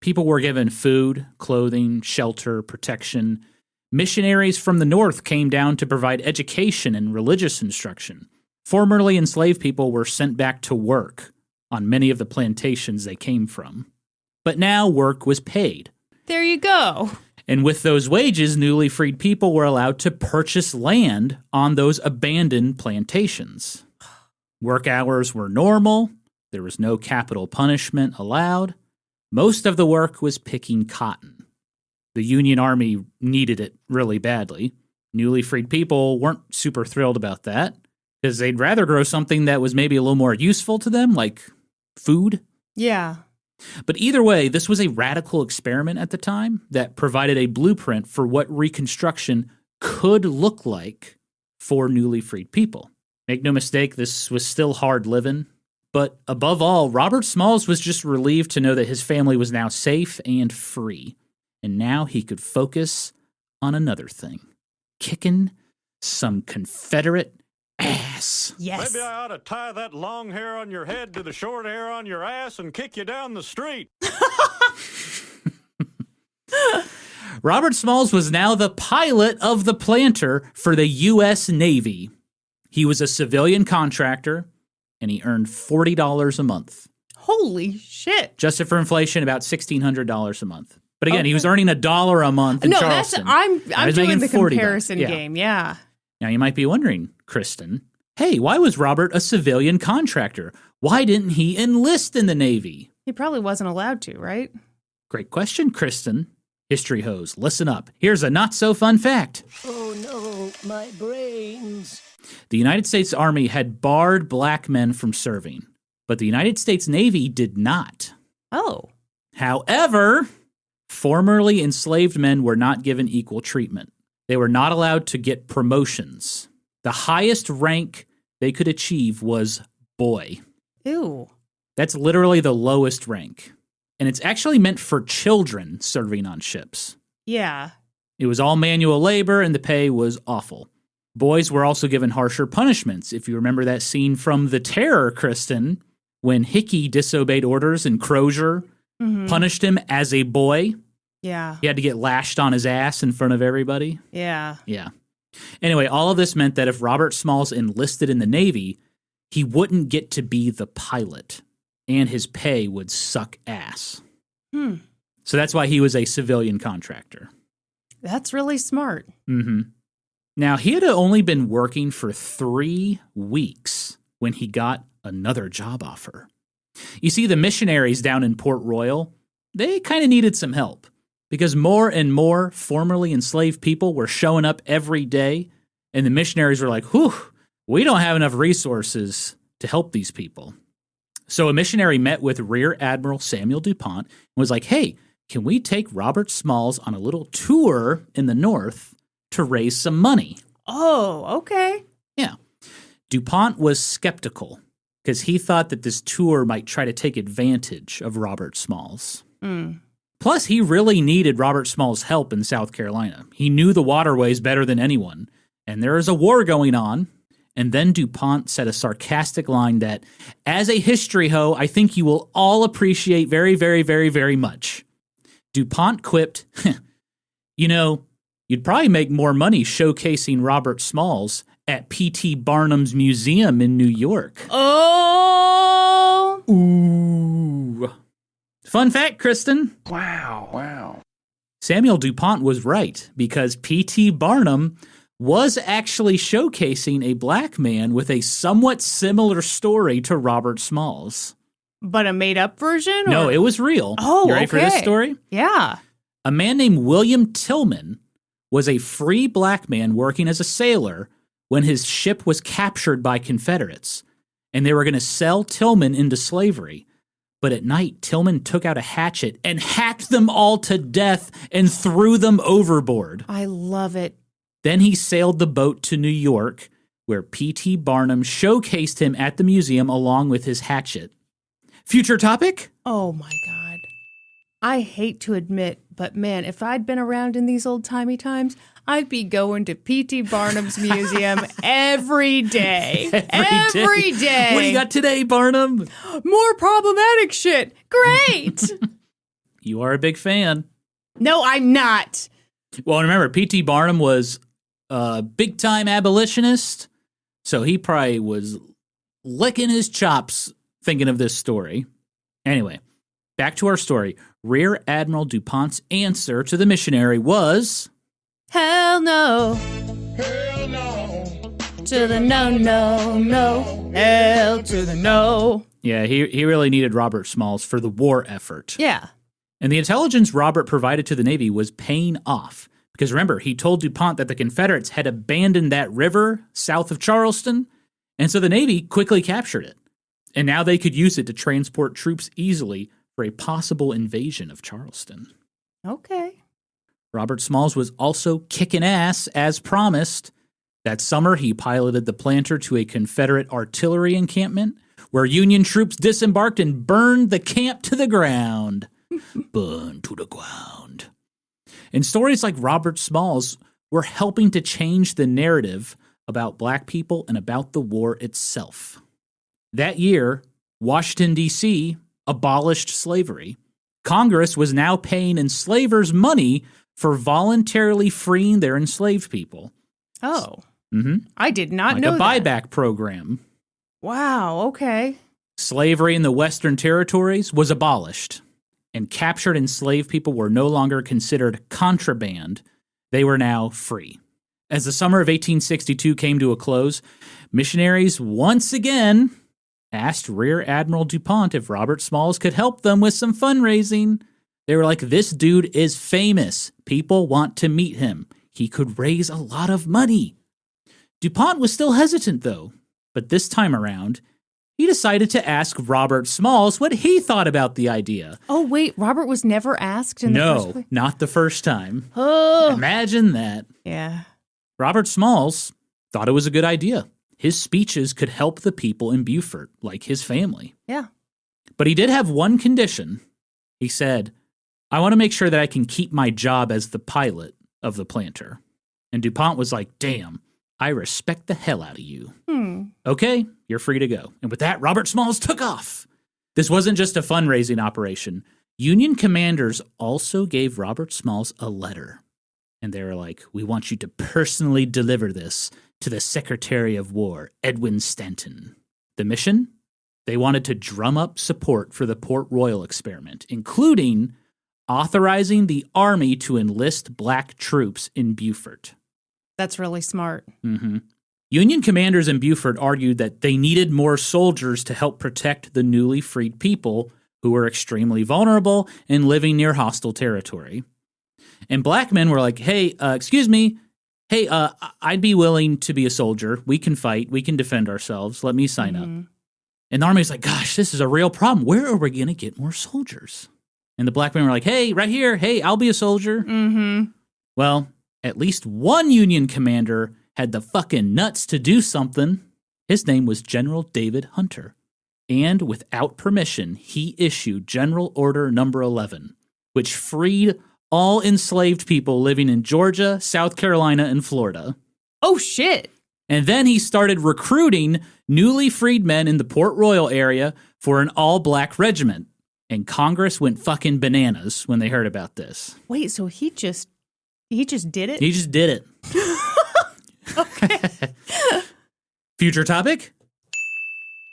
People were given food, clothing, shelter, protection. Missionaries from the North came down to provide education and religious instruction. Formerly enslaved people were sent back to work on many of the plantations they came from. But now work was paid. There you go. And with those wages, newly freed people were allowed to purchase land on those abandoned plantations. Work hours were normal. There was no capital punishment allowed. Most of the work was picking cotton. The Union Army needed it really badly. Newly freed people weren't super thrilled about that because they'd rather grow something that was maybe a little more useful to them, like food. Yeah. But either way, this was a radical experiment at the time that provided a blueprint for what Reconstruction could look like for newly freed people. Make no mistake, this was still hard living. But above all, Robert Smalls was just relieved to know that his family was now safe and free. And now he could focus on another thing. Kicking some Confederate ass. Yes. Maybe I ought to tie that long hair on your head to the short hair on your ass and kick you down the street. Robert Smalls was now the pilot of the planter for the U.S. Navy. He was a civilian contractor, and he earned $40 a month. Holy shit. Adjusted for inflation, about $1,600 a month. But again, he was earning $1 a month in Charleston. I'm doing the $40. comparison game, yeah. Now, you might be wondering, Kristen, hey, why was Robert a civilian contractor? Why didn't he enlist in the Navy? He probably wasn't allowed to, right? Great question, Kristen. History hose, listen up. Here's a not-so-fun fact. Oh, no, my brains. The United States Army had barred black men from serving, but the United States Navy did not. Oh. However, formerly enslaved men were not given equal treatment. They were not allowed to get promotions. The highest rank they could achieve was boy. Ew. That's literally the lowest rank. And it's actually meant for children serving on ships. Yeah. It was all manual labor, and the pay was awful. Boys were also given harsher punishments. If you remember that scene from The Terror, Kristen, when Hickey disobeyed orders and Crozier punished him as a boy. Yeah. He had to get lashed on his ass in front of everybody. Yeah. Yeah. Anyway, all of this meant that if Robert Smalls enlisted in the Navy, he wouldn't get to be the pilot, and his pay would suck ass. So that's why he was a civilian contractor. That's really smart. Mm-hmm. Now, he had only been working for 3 weeks when he got another job offer. You see, the missionaries down in Port Royal, they kind of needed some help because more and more formerly enslaved people were showing up every day, and the missionaries were like, whew, we don't have enough resources to help these people. So a missionary met with Rear Admiral Samuel DuPont and was like, hey, can we take Robert Smalls on a little tour in the North to raise some money? Oh, okay. Yeah. DuPont was skeptical because he thought that this tour might try to take advantage of Robert Smalls. Plus, he really needed Robert Smalls' help in South Carolina. He knew the waterways better than anyone, and there is a war going on. And then DuPont said a sarcastic line that, as a history hoe, I think you will all appreciate very, very, very, very much. DuPont quipped, you know, you'd probably make more money showcasing Robert Smalls at P.T. Barnum's museum in New York. Oh! Ooh. Fun fact, Kristen. Wow. Samuel DuPont was right because P.T. Barnum was actually showcasing a black man with a somewhat similar story to Robert Smalls. But a made-up version? Or? No, it was real. Oh, you ready for this story? Yeah. A man named William Tillman was a free black man working as a sailor when his ship was captured by Confederates, and they were going to sell Tillman into slavery. But at night, Tillman took out a hatchet and hacked them all to death and threw them overboard. I love it. Then he sailed the boat to New York, where P.T. Barnum showcased him at the museum along with his hatchet. Future topic? Oh, my God. I hate to admit, but man, if I'd been around in these old-timey times, I'd be going to P.T. Barnum's museum every day. Every day. What do you got today, Barnum? More problematic shit. Great. You are a big fan. No, I'm not. Well, remember, P.T. Barnum was a big-time abolitionist, so he probably was licking his chops thinking of this story. Anyway, back to our story. Rear Admiral DuPont's answer to the missionary was... Hell no. Hell no. To the no, no, no. Hell to the no. Yeah, he really needed Robert Smalls for the war effort. Yeah. And the intelligence Robert provided to the Navy was paying off. Because remember, he told DuPont that the Confederates had abandoned that river south of Charleston, and so the Navy quickly captured it. And now they could use it to transport troops easily for a possible invasion of Charleston. Okay. Robert Smalls was also kicking ass, as promised. That summer, he piloted the Planter to a Confederate artillery encampment, where Union troops disembarked and burned the camp to the ground. Burn to the ground. And stories like Robert Smalls were helping to change the narrative about black people and about the war itself. That year, Washington, D.C. abolished slavery. Congress was now paying enslavers money for voluntarily freeing their enslaved people. Oh. Mm-hmm. I did not like know a that. buyback program. Wow, okay. Slavery in the Western territories was abolished, and captured enslaved people were no longer considered contraband. They were now free. As the summer of 1862 came to a close, missionaries once again asked Rear Admiral DuPont if Robert Smalls could help them with some fundraising. They were like, this dude is famous. People want to meet him. He could raise a lot of money. DuPont was still hesitant, though. But this time around, he decided to ask Robert Smalls what he thought about the idea. Oh, wait, Robert was never asked in the first place? No, not the first time. Oh. Imagine that. Yeah. Robert Smalls thought it was a good idea. His speeches could help the people in Beaufort, like his family. Yeah. But he did have one condition. He said, I want to make sure that I can keep my job as the pilot of the Planter. And DuPont was like, damn, I respect the hell out of you. Okay, you're free to go. And with that, Robert Smalls took off. This wasn't just a fundraising operation. Union commanders also gave Robert Smalls a letter. And they were like, we want you to personally deliver this to the Secretary of War, Edwin Stanton. The mission? They wanted to drum up support for the Port Royal experiment, including authorizing the Army to enlist black troops in Beaufort. That's really smart. Mm-hmm. Union commanders in Beaufort argued that they needed more soldiers to help protect the newly freed people who were extremely vulnerable and living near hostile territory. And black men were like, hey, excuse me. Hey, I'd be willing to be a soldier. We can fight. We can defend ourselves. Let me sign up. And the Army's like, gosh, this is a real problem. Where are we going to get more soldiers? And the black men were like, hey, right here. Hey, I'll be a soldier. Mm-hmm. Well, at least one Union commander had the fucking nuts to do something. His name was General David Hunter. And without permission, he issued General Order Number 11, which freed all enslaved people living in Georgia, South Carolina, and Florida. Oh, shit. And then he started recruiting newly freed men in the Port Royal area for an all-black regiment. And Congress went fucking bananas when they heard about this. Wait, so he just did it? He just did it. Okay. Future topic?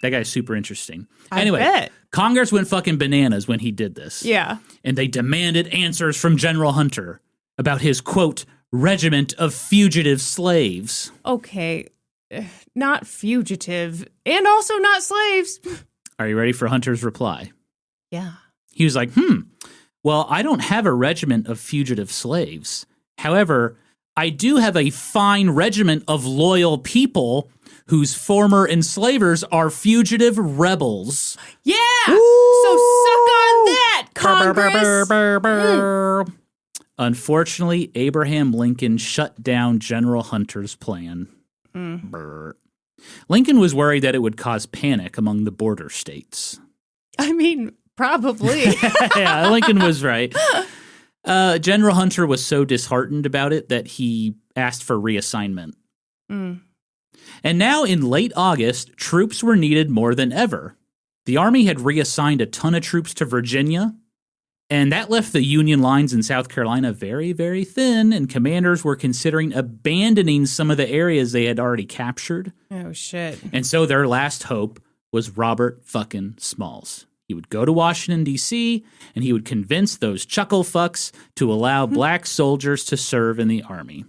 That guy's super interesting. Anyway, I bet. Congress went fucking bananas when he did this. Yeah. And they demanded answers from General Hunter about his, quote, regiment of fugitive slaves. Okay. Not fugitive and also not slaves. Are you ready for Hunter's reply? Yeah. He was like, well, I don't have a regiment of fugitive slaves. However, I do have a fine regiment of loyal people whose former enslavers are fugitive rebels. Yeah! So suck on that, Congress! Unfortunately, Abraham Lincoln shut down General Hunter's plan. Lincoln was worried that it would cause panic among the border states. I mean, probably. Yeah, Lincoln was right. General Hunter was so disheartened about it that he asked for reassignment. And now in late August, troops were needed more than ever. The Army had reassigned a ton of troops to Virginia, and that left the Union lines in South Carolina very, very thin, and commanders were considering abandoning some of the areas they had already captured. Oh, shit. And so their last hope was Robert fucking Smalls. He would go to Washington, D.C., and he would convince those chuckle fucks to allow black soldiers to serve in the Army.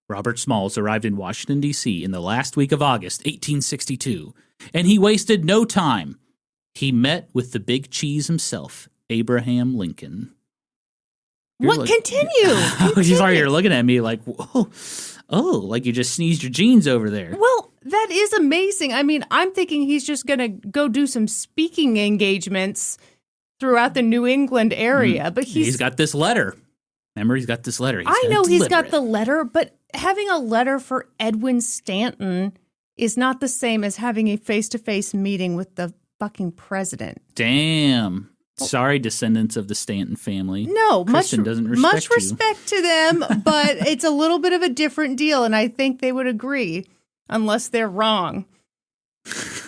Robert Smalls arrived in Washington, D.C. in the last week of August, 1862, and he wasted no time. He met with the big cheese himself, Abraham Lincoln. Continue. Sorry, you're looking at me like, whoa, like you just sneezed your jeans over there. Well, that is amazing. I mean, I'm thinking he's just going to go do some speaking engagements throughout the New England area, but he's got this letter. Remember, he's got this letter. I know he's got the letter, but having a letter for Edwin Stanton is not the same as having a face-to-face meeting with the fucking president. Damn. Sorry, descendants of the Stanton family. No, much respect to them, but it's a little bit of a different deal, and I think they would agree, unless they're wrong.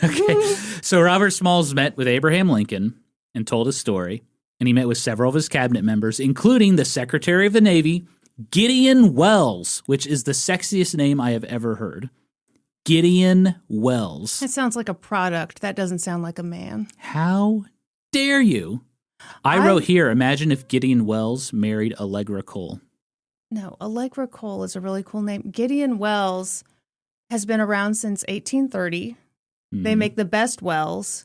Okay. So Robert Smalls met with Abraham Lincoln and told his story, and he met with several of his cabinet members, including the Secretary of the Navy, Gideon Welles, which is the sexiest name I have ever heard. Gideon Welles. That sounds like a product. That doesn't sound like a man. How dare you? I wrote here, imagine if Gideon Welles married Allegra Cole. No, Allegra Cole is a really cool name. Gideon Welles has been around since 1830. They make the best wells.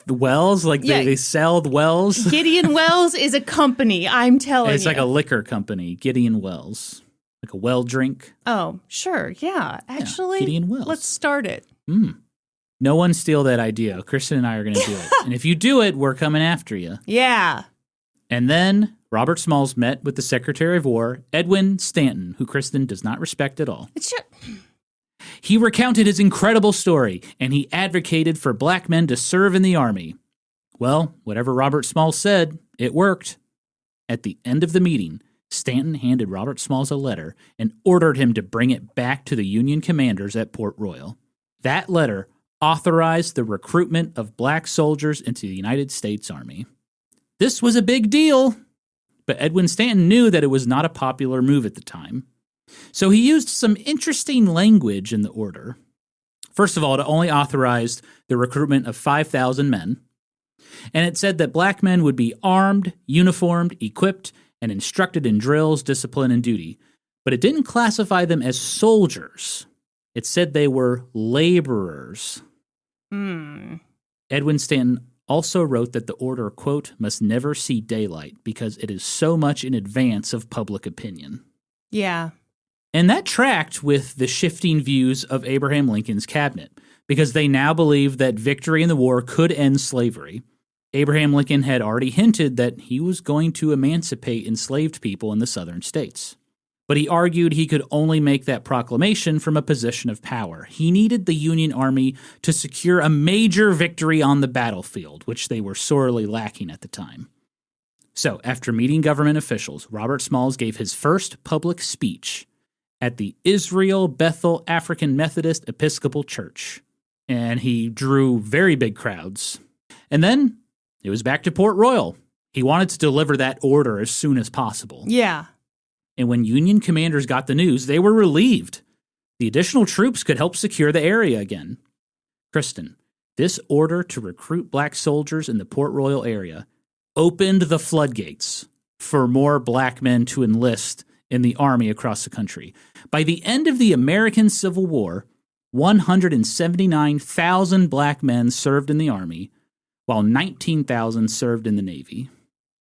The wells? Like they sell the wells? Gideon Welles is a company, I'm telling you. It's like a liquor company, Gideon Welles. Like a well drink. Oh, sure. Yeah. Actually, Gideon Welles. Let's start it. No one steal that idea. Kristen and I are going to do it. And if you do it, we're coming after you. Yeah. And then Robert Smalls met with the Secretary of War, Edwin Stanton, who Kristen does not respect at all. He recounted his incredible story, and he advocated for black men to serve in the Army. Well, whatever Robert Smalls said, it worked. At the end of the meeting, Stanton handed Robert Smalls a letter and ordered him to bring it back to the Union commanders at Port Royal. That letter authorized the recruitment of black soldiers into the United States Army. This was a big deal, but Edwin Stanton knew that it was not a popular move at the time. So he used some interesting language in the order. First of all, it only authorized the recruitment of 5,000 men. And it said that black men would be armed, uniformed, equipped, and instructed in drills, discipline, and duty. But it didn't classify them as soldiers. It said they were laborers. Edwin Stanton also wrote that the order, quote, must never see daylight because it is so much in advance of public opinion. Yeah. And that tracked with the shifting views of Abraham Lincoln's cabinet because they now believed that victory in the war could end slavery. Abraham Lincoln had already hinted that he was going to emancipate enslaved people in the southern states. But he argued he could only make that proclamation from a position of power. He needed the Union Army to secure a major victory on the battlefield, which they were sorely lacking at the time. So, after meeting government officials, Robert Smalls gave his first public speech at the Israel Bethel African Methodist Episcopal Church. And he drew very big crowds. And then it was back to Port Royal. He wanted to deliver that order as soon as possible. Yeah. And when Union commanders got the news, they were relieved. The additional troops could help secure the area again. Kristen, this order to recruit black soldiers in the Port Royal area opened the floodgates for more black men to enlist in the army across the country. By the end of the American Civil War, 179,000 black men served in the army, while 19,000 served in the Navy.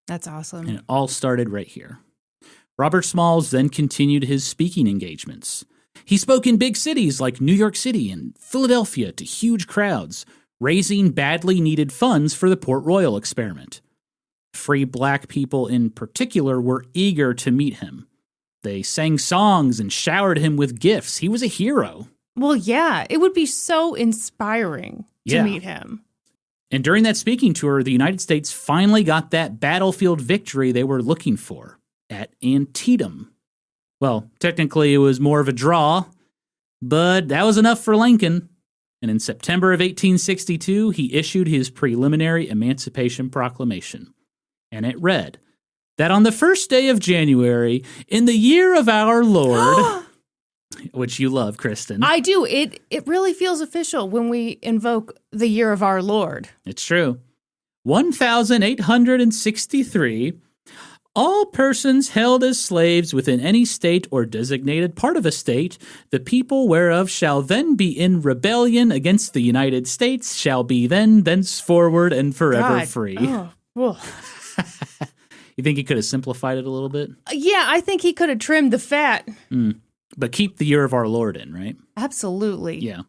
That's awesome. And it all started right here. Robert Smalls then continued his speaking engagements. He spoke in big cities like New York City and Philadelphia to huge crowds, raising badly needed funds for the Port Royal experiment. Free black people in particular were eager to meet him. They sang songs and showered him with gifts. He was a hero. Well, yeah, it would be so inspiring to meet him. And during that speaking tour, the United States finally got that battlefield victory they were looking for at Antietam. Well, technically it was more of a draw, but that was enough for Lincoln. And in September of 1862, he issued his preliminary Emancipation Proclamation. And it read that on the first day of January, in the year of our Lord, which you love, Kristen. I do. It really feels official when we invoke the year of our Lord. It's true. 1863, all persons held as slaves within any state or designated part of a state, the people whereof shall then be in rebellion against the United States, shall be then, thenceforward, and forever free. Oh. You think he could have simplified it a little bit? Yeah, I think he could have trimmed the fat. But keep the year of our Lord in, right? Absolutely. Yeah.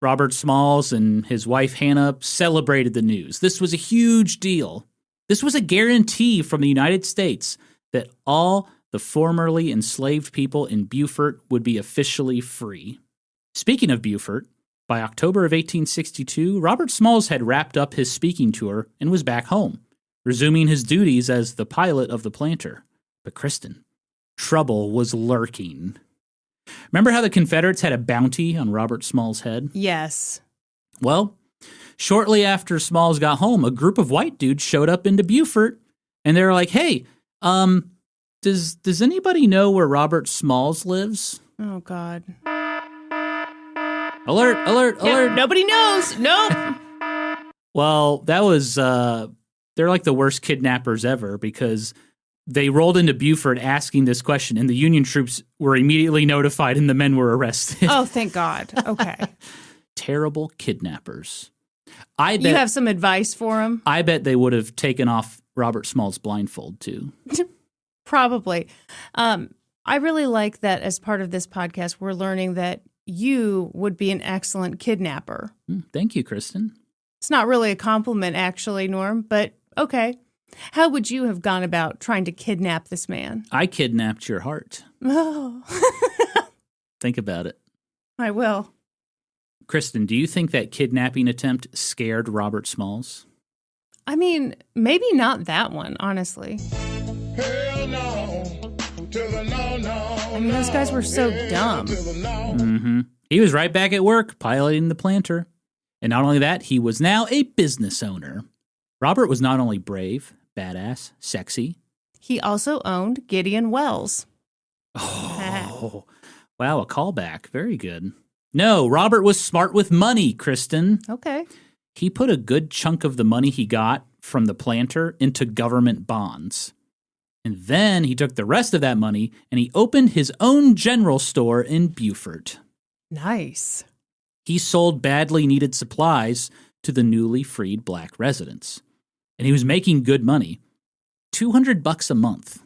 Robert Smalls and his wife Hannah celebrated the news. This was a huge deal. This was a guarantee from the United States that all the formerly enslaved people in Beaufort would be officially free. Speaking of Beaufort, by October of 1862, Robert Smalls had wrapped up his speaking tour and was back home, resuming his duties as the pilot of the planter. But Kristen, trouble was lurking. Remember how the Confederates had a bounty on Robert Smalls' head? Yes. Well, shortly after Smalls got home, a group of white dudes showed up into Beaufort, and they were like, hey, does anybody know where Robert Smalls lives? Oh, God. Alert, alert, alert. Nobody knows. Nope. Well, that was, they're like the worst kidnappers ever because they rolled into Beaufort asking this question, and the Union troops were immediately notified and the men were arrested. Oh, thank God. Okay. Terrible kidnappers. I bet you have some advice for them? I bet they would have taken off Robert Smalls' blindfold, too. Probably. I really like that as part of this podcast, we're learning that you would be an excellent kidnapper. Thank you, Kristen. It's not really a compliment, actually, Norm, but okay. How would you have gone about trying to kidnap this man? I kidnapped your heart. Oh. Think about it. I will. Kristen, do you think that kidnapping attempt scared Robert Smalls? I mean, maybe not that one, honestly. Hell no, to the no. I mean, those guys were so dumb. Mm-hmm. He was right back at work, piloting the planter. And not only that, he was now a business owner. Robert was not only brave, badass, sexy. He also owned Gideon Wells. Oh, wow, a callback. Very good. No, Robert was smart with money, Kristen. Okay. He put a good chunk of the money he got from the planter into government bonds. And then he took the rest of that money and he opened his own general store in Beaufort. Nice. He sold badly needed supplies to the newly freed black residents. And he was making good money. $200 a month.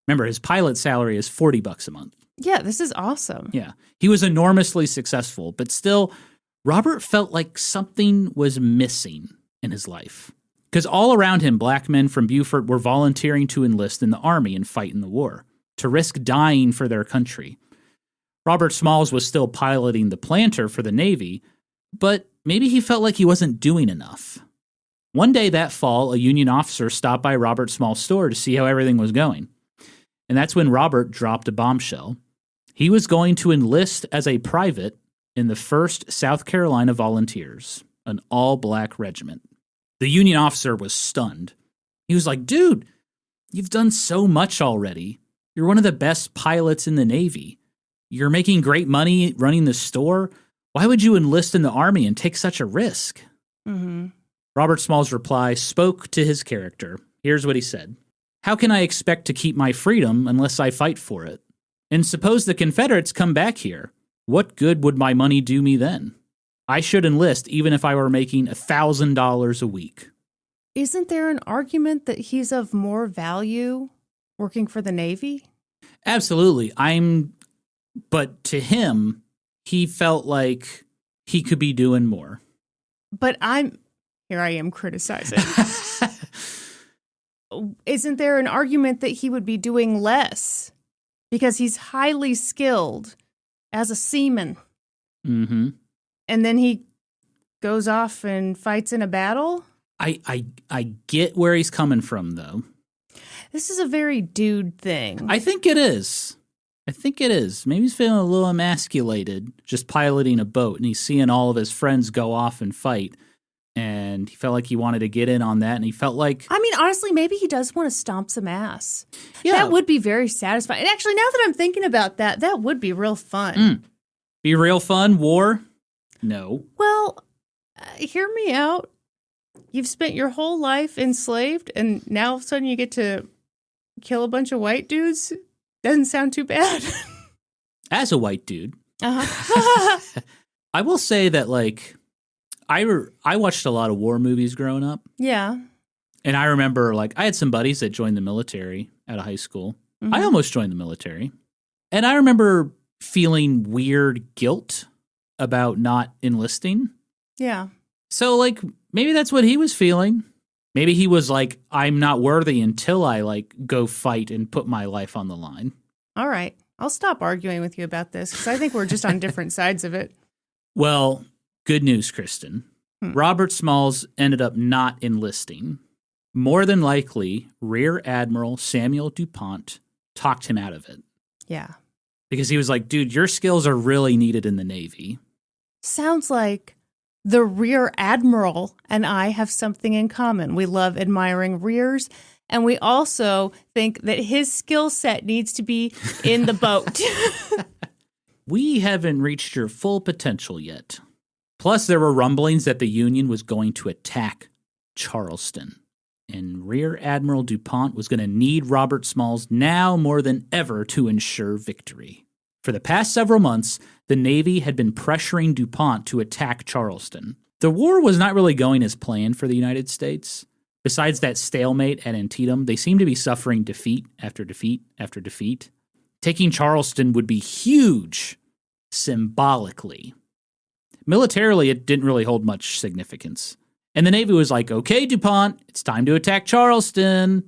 Remember, his pilot salary is $40 a month. Yeah, this is awesome. Yeah. He was enormously successful, but still, Robert felt like something was missing in his life. Because all around him, black men from Beaufort were volunteering to enlist in the army and fight in the war, to risk dying for their country. Robert Smalls was still piloting the planter for the Navy, but maybe he felt like he wasn't doing enough. One day that fall, a Union officer stopped by Robert Smalls' store to see how everything was going. And that's when Robert dropped a bombshell. He was going to enlist as a private in the 1st South Carolina Volunteers, an all-black regiment. The Union officer was stunned. He was like, dude, you've done so much already. You're one of the best pilots in the Navy. You're making great money running the store. Why would you enlist in the Army and take such a risk? Mm-hmm. Robert Smalls' reply spoke to his character. Here's what he said. How can I expect to keep my freedom unless I fight for it? And suppose the Confederates come back here. What good would my money do me then? I should enlist even if I were making $1,000 a week. Isn't there an argument that he's of more value working for the Navy? Absolutely. But to him, he felt like he could be doing more. But here I am criticizing. Isn't there an argument that he would be doing less because he's highly skilled as a seaman? Mm-hmm. And then he goes off and fights in a battle? I get where he's coming from, though. This is a very dude thing. I think it is. Maybe he's feeling a little emasculated just piloting a boat, and he's seeing all of his friends go off and fight. And he felt like he wanted to get in on that, and he felt like... I mean, honestly, maybe he does want to stomp some ass. Yeah. That would be very satisfying. And actually, now that I'm thinking about that, that would be real fun. Be real fun? War? No. Well, hear me out. You've spent your whole life enslaved, and now all of a sudden you get to kill a bunch of white dudes? Doesn't sound too bad. As a white dude. Uh-huh. I will say that, like... I watched a lot of war movies growing up. Yeah. And I remember, like, I had some buddies that joined the military out of high school. Mm-hmm. I almost joined the military. And I remember feeling weird guilt about not enlisting. Yeah. So, like, maybe that's what he was feeling. Maybe he was like, I'm not worthy until I, like, go fight and put my life on the line. All right. I'll stop arguing with you about this because I think we're just on different sides of it. Well... Good news, Kristen. Robert Smalls ended up not enlisting. More than likely, Rear Admiral Samuel DuPont talked him out of it. Yeah. Because he was like, dude, your skills are really needed in the Navy. Sounds like the Rear Admiral and I have something in common. We love admiring rears, and we also think that his skill set needs to be in the boat. We haven't reached your full potential yet. Plus, there were rumblings that the Union was going to attack Charleston. And Rear Admiral DuPont was going to need Robert Smalls now more than ever to ensure victory. For the past several months, the Navy had been pressuring DuPont to attack Charleston. The war was not really going as planned for the United States. Besides that stalemate at Antietam, they seemed to be suffering defeat after defeat after defeat. Taking Charleston would be huge, symbolically. Militarily, it didn't really hold much significance. And the Navy was like, okay, DuPont, it's time to attack Charleston.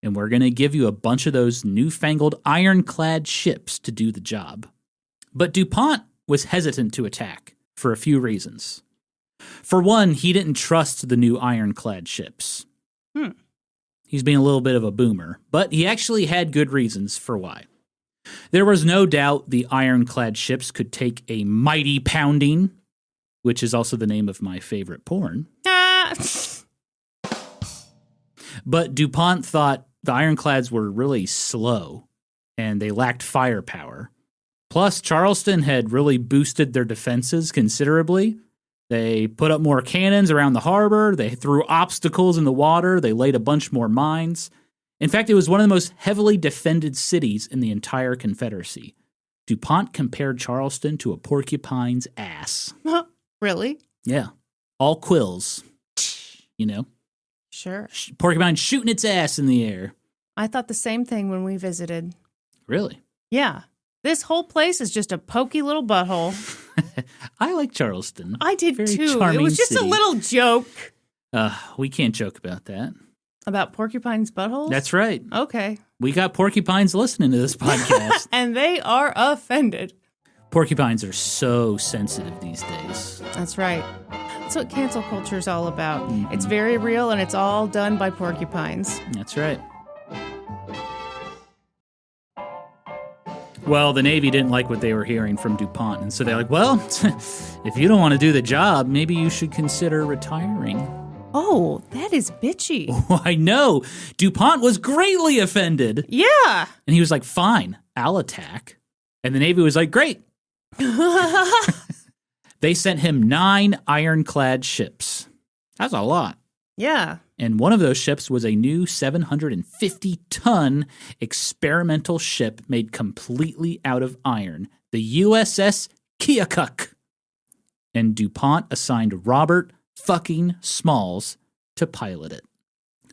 And we're going to give you a bunch of those newfangled ironclad ships to do the job. But DuPont was hesitant to attack for a few reasons. For one, he didn't trust the new ironclad ships. He's being a little bit of a boomer, but he actually had good reasons for why. There was no doubt the ironclad ships could take a mighty pounding, which is also the name of my favorite porn. But DuPont thought the ironclads were really slow and they lacked firepower. Plus, Charleston had really boosted their defenses considerably. They put up more cannons around the harbor. They threw obstacles in the water. They laid a bunch more mines. In fact, it was one of the most heavily defended cities in the entire Confederacy. DuPont compared Charleston to a porcupine's ass. Really? Yeah. All quills. You know? Sure. Porcupine shooting its ass in the air. I thought the same thing when we visited. Really? Yeah. This whole place is just a pokey little butthole. I like Charleston. I did Very too. It charming was just city. a little joke. We can't joke about that. About porcupine's buttholes? That's right. Okay. We got porcupines listening to this podcast. And they are offended. Porcupines are so sensitive these days. That's right. That's what cancel culture is all about. It's very real, and it's all done by porcupines. That's right. Well, the Navy didn't like what they were hearing from DuPont, and so they're like, well, if you don't want to do the job, maybe you should consider retiring. Oh, that is bitchy. I know. DuPont was greatly offended. Yeah. And he was like, fine, I'll attack. And the Navy was like, great. They sent him 9 ironclad ships. That's a lot. Yeah. And one of those ships was a new 750-ton experimental ship made completely out of iron, the USS Keokuk. And DuPont assigned Robert fucking Smalls to pilot it.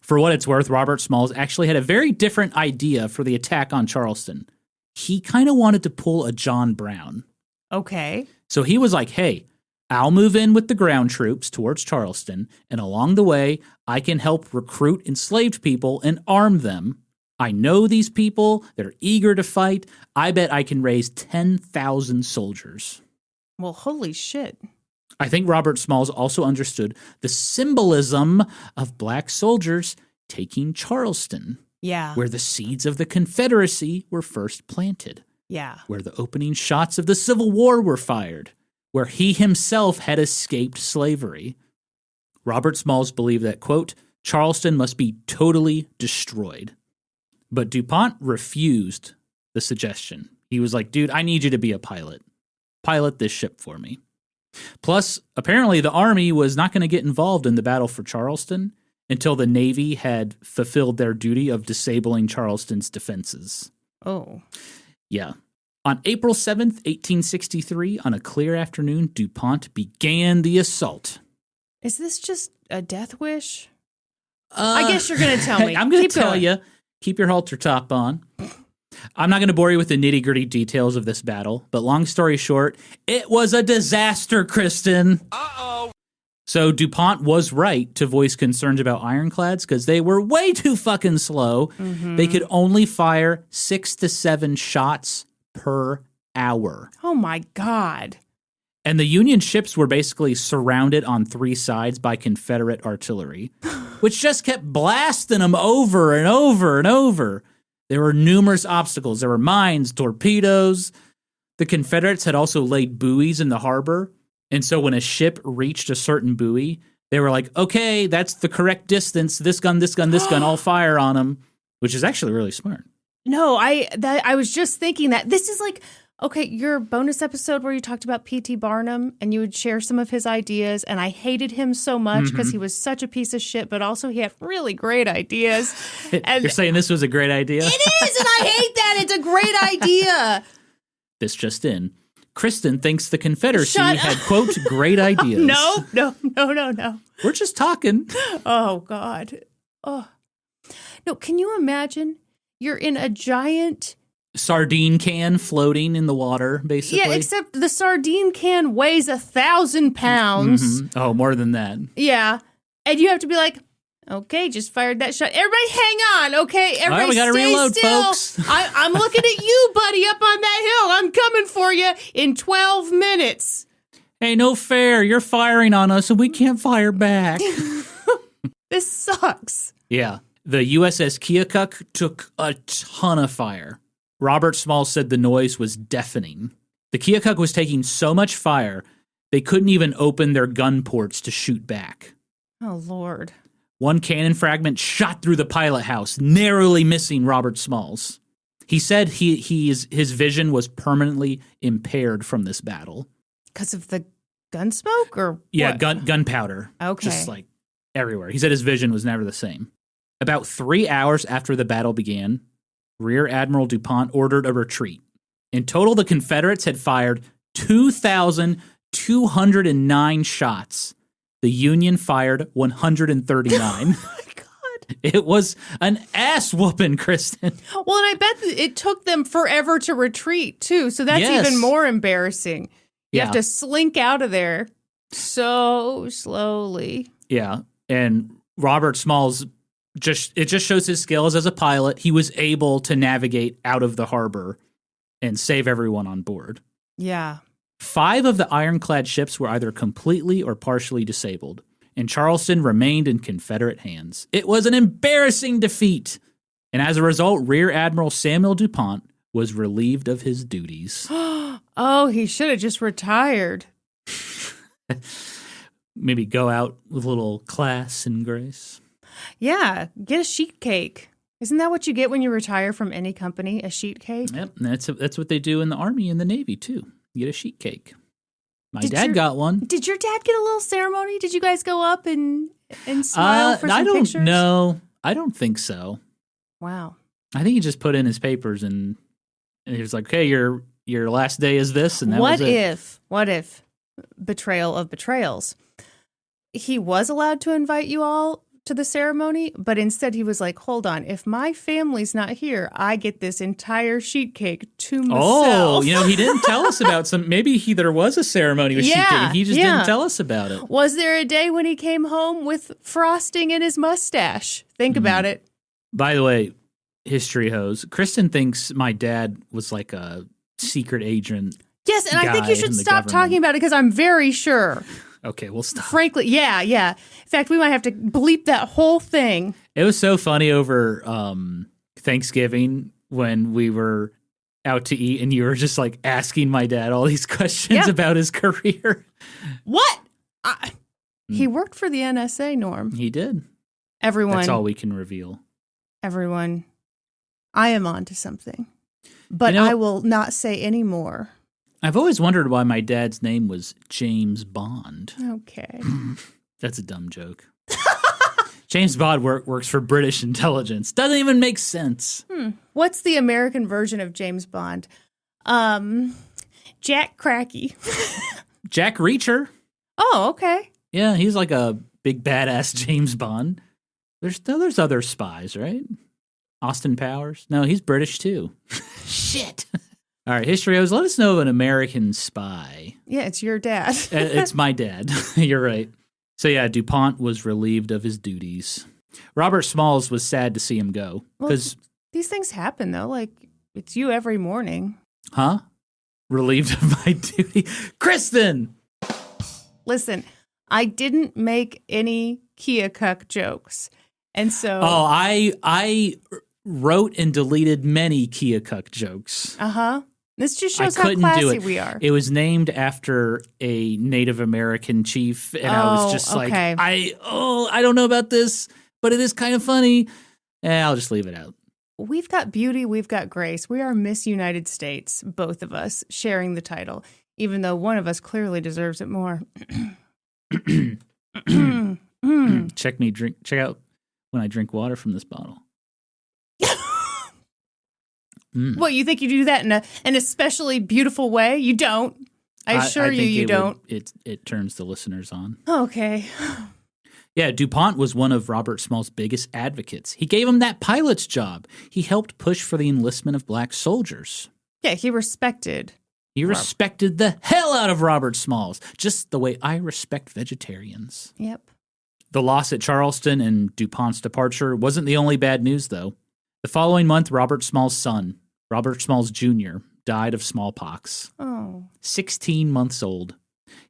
For what it's worth, Robert Smalls actually had a very different idea for the attack on Charleston. He kind of wanted to pull a John Brown. Okay. So he was like, hey, I'll move in with the ground troops towards Charleston, and along the way, I can help recruit enslaved people and arm them. I know these people. They're eager to fight. I bet I can raise 10,000 soldiers. Well, holy shit. I think Robert Smalls also understood the symbolism of black soldiers taking Charleston, Yeah. where the seeds of the Confederacy were first planted, Yeah. where the opening shots of the Civil War were fired, where he himself had escaped slavery. Robert Smalls believed that, quote, Charleston must be totally destroyed. But DuPont refused the suggestion. He was like, dude, I need you to be a pilot. Pilot this ship for me. Plus, apparently the Army was not going to get involved in the battle for Charleston until the Navy had fulfilled their duty of disabling Charleston's defenses. Oh. Yeah. On April 7th, 1863, on a clear afternoon, DuPont began the assault. Is this just a death wish? I guess you're going to tell me. I'm going to Keep tell going. you. Keep your halter top on. I'm not going to bore you with the nitty-gritty details of this battle, but long story short, it was a disaster, Kristen. Uh-oh. So DuPont was right to voice concerns about ironclads because they were way too fucking slow. Mm-hmm. They could only fire 6 to 7 shots per hour. Oh, my God. And the Union ships were basically surrounded on 3 sides by Confederate artillery, which just kept blasting them over and over and over. There were numerous obstacles. There were mines, torpedoes. The Confederates had also laid buoys in the harbor. And so when a ship reached a certain buoy, they were like, okay, that's the correct distance. This gun, this gun, this gun, all fire on them, which is actually really smart. No, I was just thinking that this is like, okay, your bonus episode where you talked about P.T. Barnum and you would share some of his ideas, and I hated him so much because he was such a piece of shit, but also he had really great ideas. And You're saying this was a great idea? it is, and I hate that. It's a great idea. This just in. Kristen thinks the Confederacy Shut had, quote, great ideas. No. We're just talking. Oh, God. Oh. No, can you imagine? You're in a giant... Sardine can floating in the water, basically. Yeah, except the sardine can weighs 1,000 pounds. Mm-hmm. Oh, more than that. Yeah. And you have to be like, okay, just fired that shot. Everybody hang on, okay? Everybody All right, we gotta stay reload, still. folks. I'm looking at you, buddy, up on that hill. I'm coming for you in 12 minutes. Hey, no fair. You're firing on us and we can't fire back. This sucks. Yeah. The USS Keokuk took a ton of fire. Robert Smalls said the noise was deafening. The Keokuk was taking so much fire, they couldn't even open their gun ports to shoot back. Oh, Lord. One cannon fragment shot through the pilot house, narrowly missing Robert Smalls. He said his vision was permanently impaired from this battle. Because of the gun smoke or Yeah, what? gunpowder. Okay. Just like everywhere. He said his vision was never the same. About 3 hours after the battle began, Rear Admiral DuPont ordered a retreat. In total, the Confederates had fired 2,209 shots. The Union fired 139. Oh my God. It was an ass whooping, Kristen. Well, and I bet it took them forever to retreat, too. So that's Yes. even more embarrassing. You Yeah. have to slink out of there so slowly. Yeah, and Robert Smalls it just shows his skills as a pilot. He was able to navigate out of the harbor and save everyone on board. Yeah. 5 of the ironclad ships were either completely or partially disabled, and Charleston remained in Confederate hands. It was an embarrassing defeat, and as a result, Rear Admiral Samuel DuPont was relieved of his duties. Oh, he should have just retired. Maybe go out with a little class and grace. Yeah, get a sheet cake. Isn't that what you get when you retire from any company? A sheet cake? Yep, and that's what they do in the Army and the Navy, too. You get a sheet cake. My Did dad your- got one. Did your dad get a little ceremony? Did you guys go up and smile for some I don't pictures? know. I don't think so. Wow. I think he just put in his papers and he was like, "Okay, your last day is this," and that What was it. what if, betrayal of betrayals, he was allowed to invite you all to the ceremony, but instead he was like, hold on, if my family's not here, I get this entire sheet cake to Oh, myself. he didn't tell us about some. Maybe there was a ceremony with sheet cake. And he just didn't tell us about it. Was there a day when he came home with frosting in his mustache? Think about it. By the way, history hose. Kristen thinks my dad was like a secret agent. Yes, and I think you guy should in the stop government. talking about it because I'm very sure. Okay, we'll stop. Frankly, yeah. In fact, we might have to bleep that whole thing. It was so funny over Thanksgiving when we were out to eat and you were just like asking my dad all these questions Yeah. about his career. What? He worked for the NSA, Norm. He did. Everyone. That's all we can reveal. Everyone. I am on to something. But I will not say any more. I've always wondered why my dad's name was James Bond. Okay. That's a dumb joke. James Bond works for British intelligence. Doesn't even make sense. What's the American version of James Bond? Jack Cracky. Jack Reacher. Oh, okay. Yeah, he's like a big badass James Bond. There's other spies, right? Austin Powers. No, he's British too. Shit. All right, Historyos, let us know of an American spy. Yeah, it's your dad. It's my dad. You're right. So yeah, DuPont was relieved of his duties. Robert Smalls was sad to see him go. Well, Because, these things happen, though. Like, it's you every morning. huh? Relieved of my duty. Kristen! Listen, I didn't make any Keokuk jokes. And so... Oh, I wrote and deleted many Keokuk jokes. Uh-huh. This just I shows how couldn't do classy it. we are. It was named after a Native American chief, and I was just okay. like, I don't know about this, but it is kind of funny. I'll just leave it out. We've got beauty, we've got grace. We are Miss United States, both of us, sharing the title, even though one of us clearly deserves it more. Check out when I drink water from this bottle. What, you think you do that in an especially beautiful way? You don't. I assure think you don't. It turns the listeners on. Okay. Yeah, DuPont was one of Robert Small's biggest advocates. He gave him that pilot's job. He helped push for the enlistment of black soldiers. Yeah, he respected. He respected the hell out of Robert Smalls, just the way I respect vegetarians. Yep. The loss at Charleston and DuPont's departure wasn't the only bad news, though. The following month, Robert Smalls' son, Robert Smalls Jr., died of smallpox. Oh. 16 months old.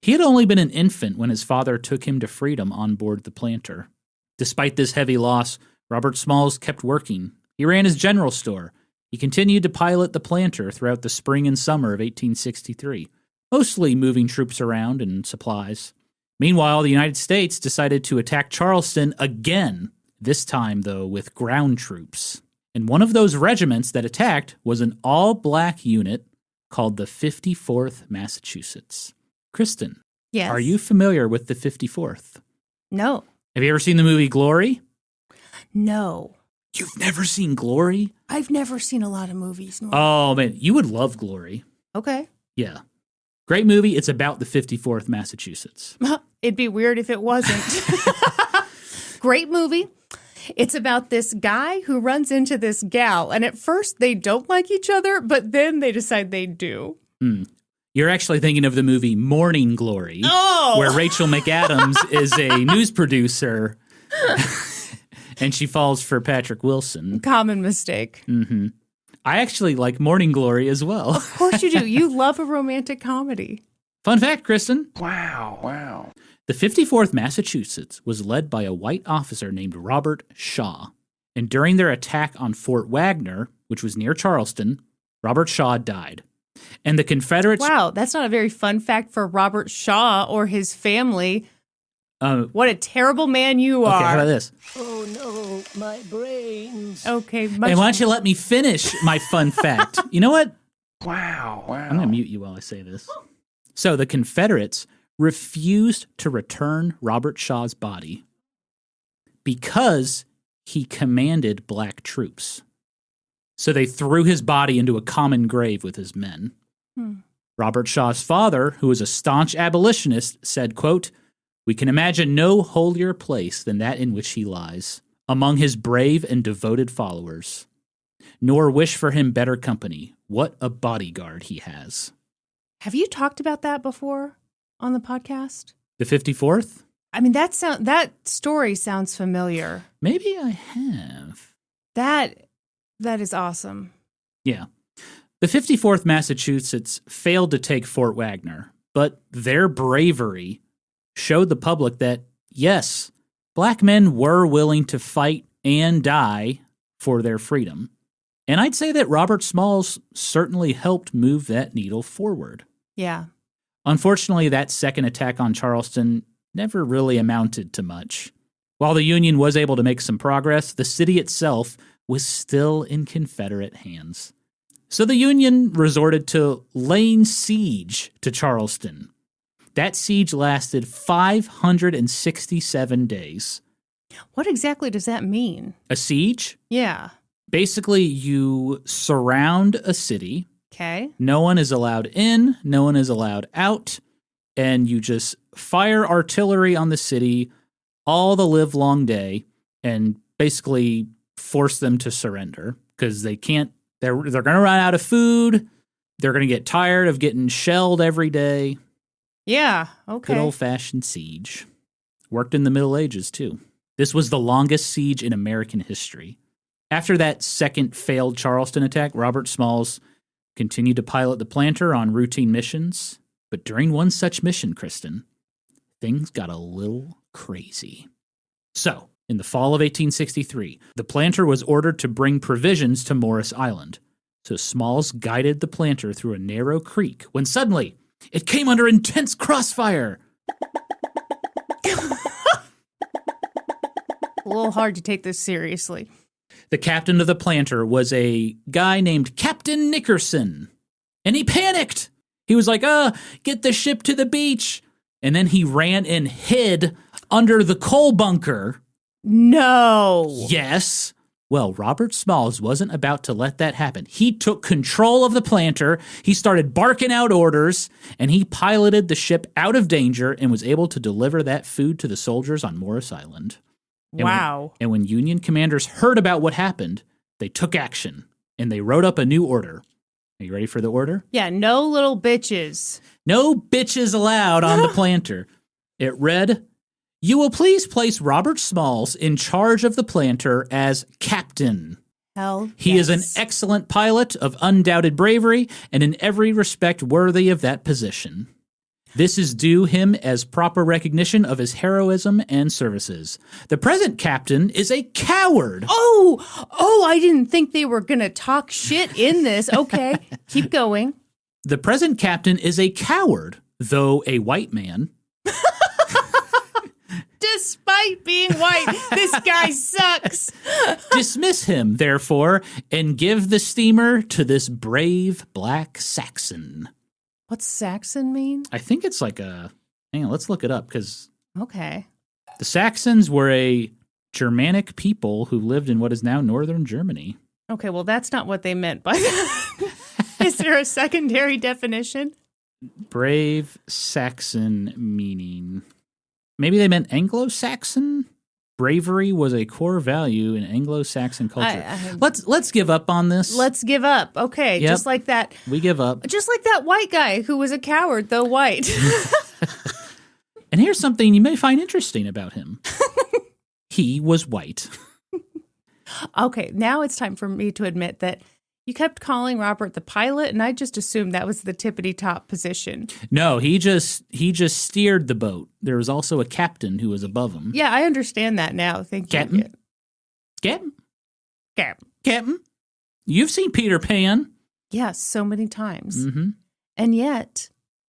He had only been an infant when his father took him to freedom on board the Planter. Despite this heavy loss, Robert Smalls kept working. He ran his general store. He continued to pilot the Planter throughout the spring and summer of 1863, mostly moving troops around and supplies. Meanwhile, the United States decided to attack Charleston again, this time, though, with ground troops. And one of those regiments that attacked was an all-black unit called the 54th Massachusetts. Kristen, Yes. are you familiar with the 54th? No. Have you ever seen the movie Glory? No. You've never seen Glory? I've never seen a lot of movies. Norman. Oh, man, you would love Glory. Okay. Yeah. Great movie. It's about the 54th Massachusetts. It'd be weird if it wasn't. Great movie. It's about this guy who runs into this gal, and at first they don't like each other, but then they decide they do. You're actually thinking of the movie Morning Glory, where Rachel McAdams is a news producer, and she falls for Patrick Wilson. Common mistake. Mm-hmm. I actually like Morning Glory as well. Of course you do. You love a romantic comedy. Fun fact, Kristen. Wow. The 54th Massachusetts was led by a white officer named Robert Shaw. And during their attack on Fort Wagner, which was near Charleston, Robert Shaw died. And the Confederates... Wow, that's not a very fun fact for Robert Shaw or his family. What a terrible man you are. Okay, how about this? Oh no, my brains. Okay. Hey, why don't you let me finish my fun fact? You know what? Wow. I'm going to mute you while I say this. So the Confederates refused to return Robert Shaw's body because he commanded black troops. So they threw his body into a common grave with his men. Robert Shaw's father, who was a staunch abolitionist, said, quote, "We can imagine no holier place than that in which he lies, among his brave and devoted followers, nor wish for him better company. What a bodyguard he has." Have you talked about that before on the podcast? The 54th? I mean, that story sounds familiar. Maybe I have. That is awesome. Yeah. The 54th Massachusetts failed to take Fort Wagner, but their bravery showed the public that, yes, black men were willing to fight and die for their freedom. And I'd say that Robert Smalls certainly helped move that needle forward. Yeah. Unfortunately, that second attack on Charleston never really amounted to much. While the Union was able to make some progress, the city itself was still in Confederate hands. So the Union resorted to laying siege to Charleston. That siege lasted 567 days. What exactly does that mean? A siege? Yeah. Basically, you surround a city. Okay. No one is allowed in, no one is allowed out, and you just fire artillery on the city all the livelong day and basically force them to surrender because they can't. They're going to run out of food. They're going to get tired of getting shelled every day. Yeah. Okay. Good old-fashioned siege. Worked in the Middle Ages, too. This was the longest siege in American history. After that second failed Charleston attack, Robert Smalls continued to pilot the Planter on routine missions. But during one such mission, Kristen, things got a little crazy. So, in the fall of 1863, the Planter was ordered to bring provisions to Morris Island. So Smalls guided the Planter through a narrow creek when suddenly it came under intense crossfire. A little hard to take this seriously. The captain of the Planter was a guy named Captain Nickerson, and he panicked. He was like, get the ship to the beach. And then he ran and hid under the coal bunker. No. Yes. Well, Robert Smalls wasn't about to let that happen. He took control of the Planter, he started barking out orders, and he piloted the ship out of danger and was able to deliver that food to the soldiers on Morris Island. Wow. And when Union commanders heard about what happened, they took action, and they wrote up a new order. Are you ready for the order? Yeah, no little bitches. No bitches allowed on the Planter. It read, "You will please place Robert Smalls in charge of the Planter as captain. Hell He is an excellent pilot of undoubted bravery and in every respect worthy of that position. This is due him as proper recognition of his heroism and services. The present captain is a coward." Oh, I didn't think they were going to talk shit in this. Okay, keep going. "The present captain is a coward, though a white man." Despite being fucking white. This guy sucks. Dismiss him, therefore, and give the steamer to this brave black Saxon. What's Saxon mean? I think it's like a... Hang on, let's look it up, because Okay. the Saxons were a Germanic people who lived in what is now northern Germany. Okay, well, that's not what they meant by that. Is there a secondary definition? Brave Saxon meaning. Maybe they meant Anglo-Saxon? Bravery was a core value in Anglo-Saxon culture. Let's give up on this. Let's give up. Okay, Yep. just like that. We give up. Just like that white guy who was a coward, though white. And here's something you may find interesting about him. He was white. Okay, now it's time for me to admit that you kept calling Robert the pilot, and I just assumed that was the tippity top position. No, he just steered the boat. There was also a captain who was above him. Yeah, I understand that now. Thank you. Captain? Captain? Captain. Captain? You've seen Peter Pan. Yes, so many times. Mm-hmm. And yet,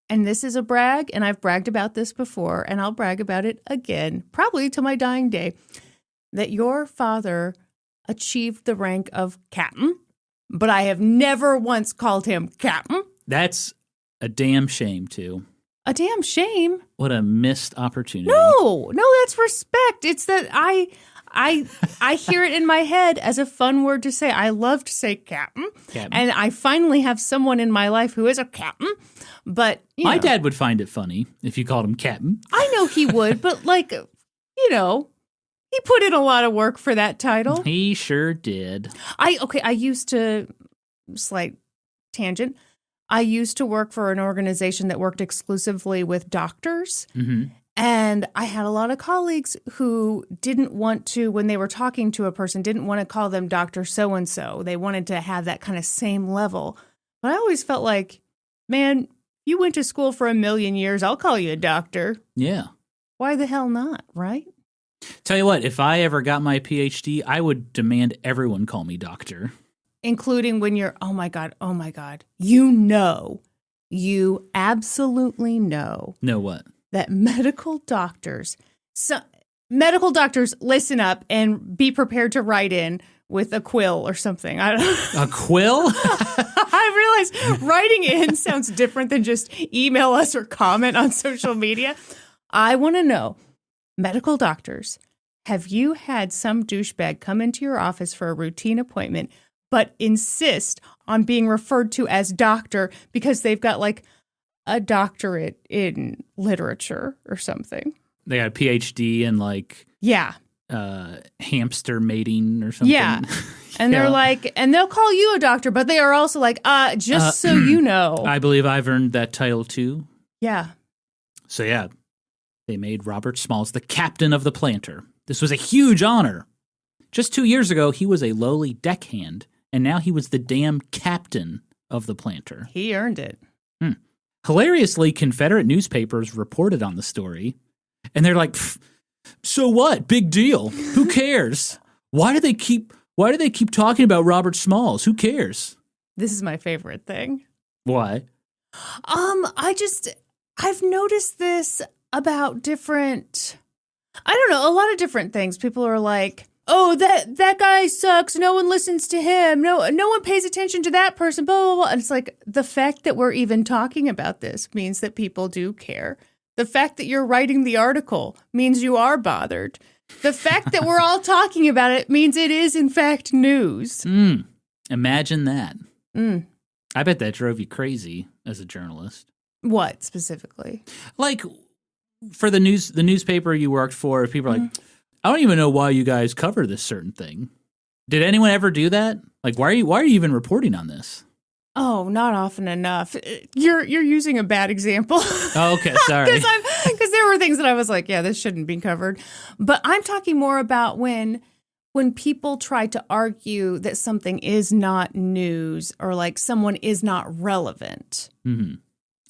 and this is a brag, and I've bragged about this before, and I'll brag about it again, probably till my dying day, that your father achieved the rank of captain, but I have never once called him captain. That's a damn shame, too. A damn shame. What a missed opportunity. No, that's respect. It's that I hear it in my head as a fun word to say. I love to say captain. And I finally have someone in my life who is a captain. But my dad would find it funny if you called him captain. I know he would, but he put in a lot of work for that title. He sure did. I used to, slight tangent, I used to work for an organization that worked exclusively with doctors. Mm-hmm. And I had a lot of colleagues who didn't want to, when they were talking to a person, didn't want to call them Dr. So-and-so. They wanted to have that kind of same level. But I always felt like, man, you went to school for 1,000,000 years. I'll call you a doctor. Yeah. Why the hell not, right? Tell you what, if I ever got my PhD, I would demand everyone call me doctor. Including when you're, oh my God. You absolutely know. Know what? That medical doctors, listen up and be prepared to write in with a quill or something. A quill? I realize writing in sounds different than just email us or comment on social media. I want to know, medical doctors, have you had some douchebag come into your office for a routine appointment but insist on being referred to as doctor because they've got like a doctorate in literature or something? They got a PhD in like hamster mating or something. Yeah. And they're like, and they'll call you a doctor, but they are also like, just so you know. I believe I've earned that title too. Yeah. So yeah, they made Robert Smalls the captain of the Planter. This was a huge honor. Just 2 years ago, he was a lowly deckhand, and now he was the damn captain of the Planter. He earned it. Hilariously, Confederate newspapers reported on the story, and they're like, so what? Big deal. Who cares? Why do they keep talking about Robert Smalls? Who cares? This is my favorite thing. Why? I've noticed this about different, a lot of different things. People are like, oh, that guy sucks. No one listens to him. No one pays attention to that person, blah, blah, blah. And it's like the fact that we're even talking about this means that people do care. The fact that you're writing the article means you are bothered. The fact that we're all talking about it means it is, in fact, news. Imagine that. I bet that drove you crazy as a journalist. What specifically? Like for the newspaper you worked for, people are like, I don't even know why you guys cover this certain thing. Did anyone ever do that? Like, why are you even reporting on this? Oh, not often enough. You're using a bad example. Oh, okay, sorry. Because there were things that I was like, yeah, this shouldn't be covered. But I'm talking more about when people try to argue that something is not news or like someone is not relevant. Mm-hmm.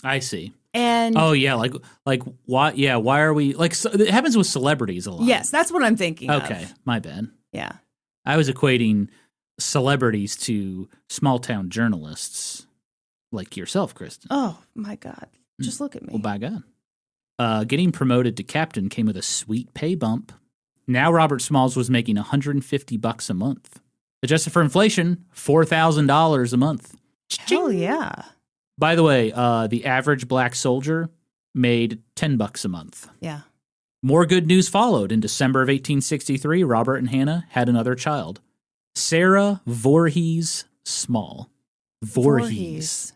I see. And oh yeah, like why? Yeah, why are we like? So, it happens with celebrities a lot. Yes, that's what I'm thinking. Okay, my bad. Yeah, I was equating celebrities to small town journalists like yourself, Kristen. Oh my God, just look at me. Well, by God, getting promoted to captain came with a sweet pay bump. Now Robert Smalls was making $150 a month. Adjusted for inflation, $4,000 a month. Hell yeah. By the way, the average black soldier made $10 a month. Yeah. More good news followed. In December of 1863, Robert and Hannah had another child, Sarah Voorhees Small. Voorhees.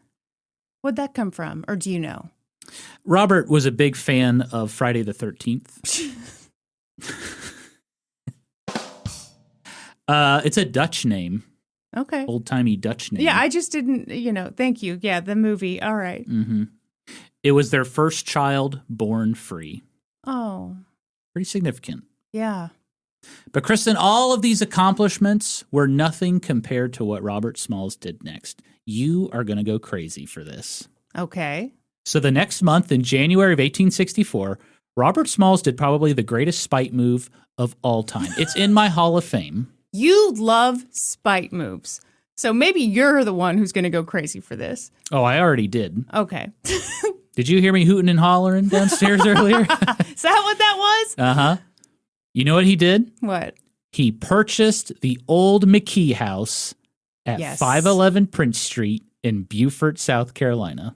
Where'd that come from? Or do you know? Robert was a big fan of Friday the 13th. It's a Dutch name. Okay. Old-timey Dutch name. Yeah, I just didn't, thank you. Yeah, the movie. All right. Mm-hmm. It was their first child born free. Oh. Pretty significant. Yeah. But Kristen, all of these accomplishments were nothing compared to what Robert Smalls did next. You are going to go crazy for this. Okay. So the next month, in January of 1864, Robert Smalls did probably the greatest spite move of all time. It's in my Hall of Fame. You love spite moves. So maybe you're the one who's going to go crazy for this. Oh, I already did. Okay. Did you hear me hooting and hollering downstairs earlier? Is that what that was? Uh-huh. You know what he did? What? He purchased the old McKee house at 511 Prince Street in Beaufort, South Carolina.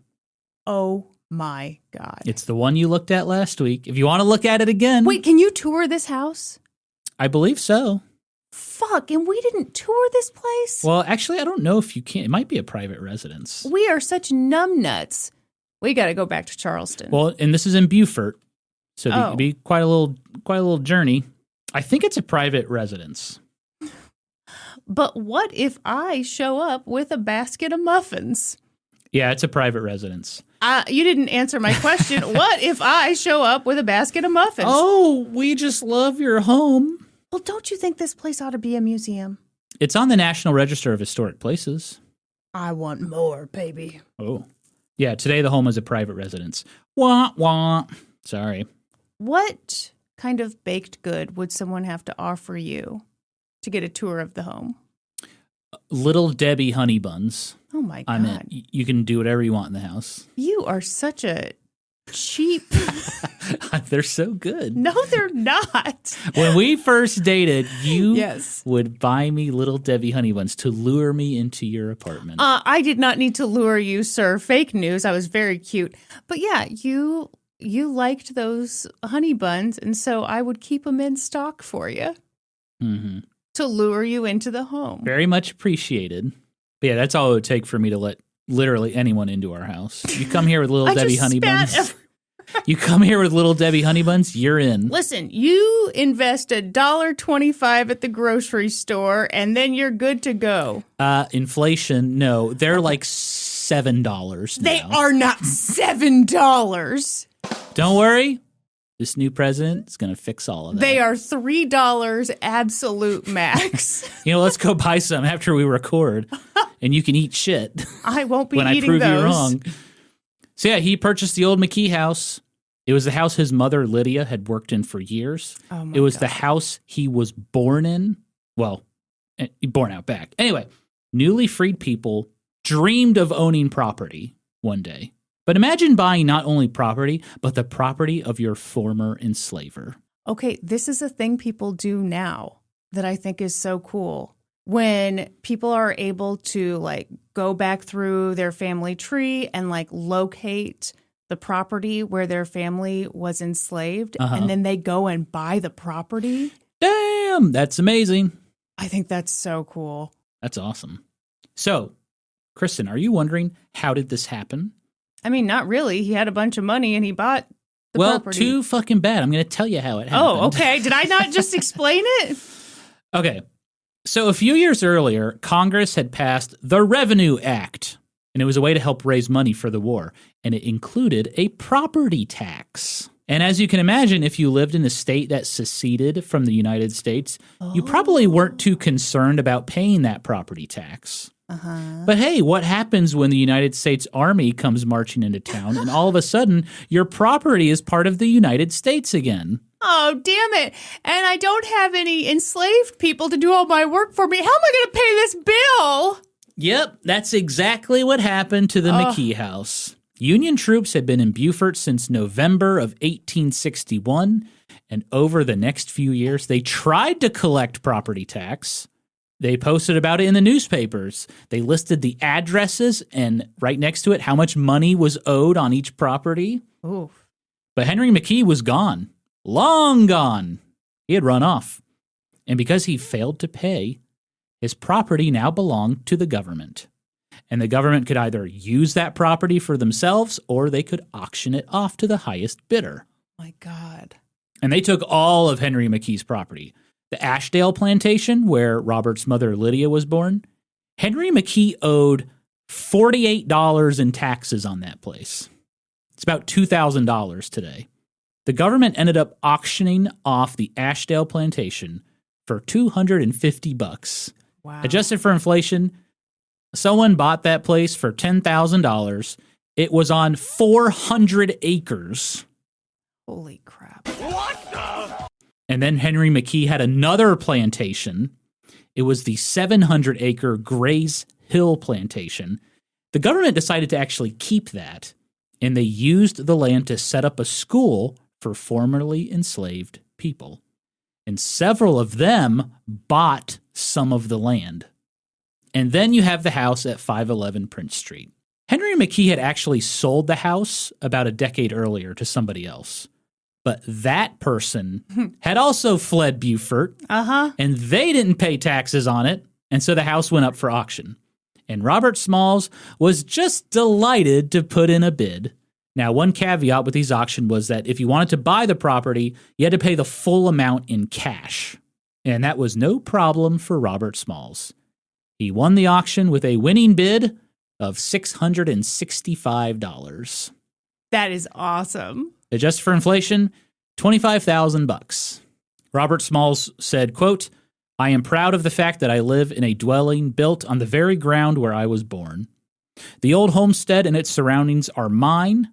Oh, my God. It's the one you looked at last week. If you want to look at it again. Wait, can you tour this house? I believe so. Fuck, and we didn't tour this place? Well, actually, I don't know if you can. It might be a private residence. We are such numbnuts. We got to go back to Charleston. Well, and this is in Beaufort, so it'd be quite a little journey. I think it's a private residence. But what if I show up with a basket of muffins? Yeah, it's a private residence. You didn't answer my question. What if I show up with a basket of muffins? Oh, we just love your home. Well, don't you think this place ought to be a museum? It's on the National Register of Historic Places. I want more, baby. Oh. Yeah, today the home is a private residence. Wah, wah. Sorry. What kind of baked good would someone have to offer you to get a tour of the home? Little Debbie honey buns. Oh, my God. I mean, you can do whatever you want in the house. You are such a cheap. They're so good. No, they're not. When we first dated, you Yes. would buy me Little Debbie honey buns to lure me into your apartment. I did not need to lure you, sir. Fake news. I was very cute. But yeah, you liked those honey buns, and so I would keep them in stock for you to lure you into the home. Very much appreciated. But yeah, that's all it would take for me to let literally anyone into our house. You come here with Little Debbie honey buns. You come here with Little Debbie honey buns, you're in. Listen, you invest $1.25 at the grocery store, and then you're good to go. Inflation, no. They're like $7 now. They are not $7. Don't worry. This new president is going to fix all of that. They are $3 absolute max. Let's go buy some after we record, and you can eat shit. I won't be when eating I prove those. you wrong. So yeah, he purchased the old McKee house. It was the house his mother, Lydia, had worked in for years. Oh my it was God. the house he was born in. Well, born out back. Anyway, newly freed people dreamed of owning property one day. But imagine buying not only property, but the property of your former enslaver. Okay, this is a thing people do now that I think is so cool. When people are able to go back through their family tree and locate the property where their family was enslaved, and then they go and buy the property. Damn, that's amazing. I think that's so cool. That's awesome. So, Kristen, are you wondering how did this happen? I mean, not really. He had a bunch of money and he bought the property. Too fucking bad. I'm going to tell you how it happened. Oh, okay. Did I not just explain it? Okay. So a few years earlier, Congress had passed the Revenue Act, and it was a way to help raise money for the war, and it included a property tax. And as you can imagine, if you lived in a state that seceded from the United States, you probably weren't too concerned about paying that property tax. But hey, what happens when the United States Army comes marching into town and all of a sudden your property is part of the United States again? Oh, damn it. And I don't have any enslaved people to do all my work for me. How am I going to pay this bill? Yep, that's exactly what happened to the McKee house. Union troops had been in Beaufort since November of 1861, and over the next few years, they tried to collect property tax. They posted about it in the newspapers. They listed the addresses and right next to it how much money was owed on each property. Ooh. But Henry McKee was gone. Long gone. He had run off. And because he failed to pay, his property now belonged to the government. And the government could either use that property for themselves or they could auction it off to the highest bidder. My God. And they took all of Henry McKee's property. The Ashdale plantation, where Robert's mother Lydia was born, Henry McKee owed $48 in taxes on that place. It's about $2,000 today. The government ended up auctioning off the Ashdale plantation for $250. Wow. Adjusted for inflation, someone bought that place for $10,000. It was on 400 acres. Holy crap. And then Henry McKee had another plantation. It was the 700-acre Grays Hill plantation. The government decided to actually keep that, and they used the land to set up a school for formerly enslaved people. And several of them bought some of the land. And then you have the house at 511 Prince Street. Henry McKee had actually sold the house about a decade earlier to somebody else. But that person had also fled Beaufort, and they didn't pay taxes on it, and so the house went up for auction. And Robert Smalls was just delighted to put in a bid. Now, one caveat with these auctions was that if you wanted to buy the property, you had to pay the full amount in cash. And that was no problem for Robert Smalls. He won the auction with a winning bid of $665. That is awesome. Adjusted for inflation, $25,000. Robert Smalls said, quote, "I am proud of the fact that I live in a dwelling built on the very ground where I was born. The old homestead and its surroundings are mine,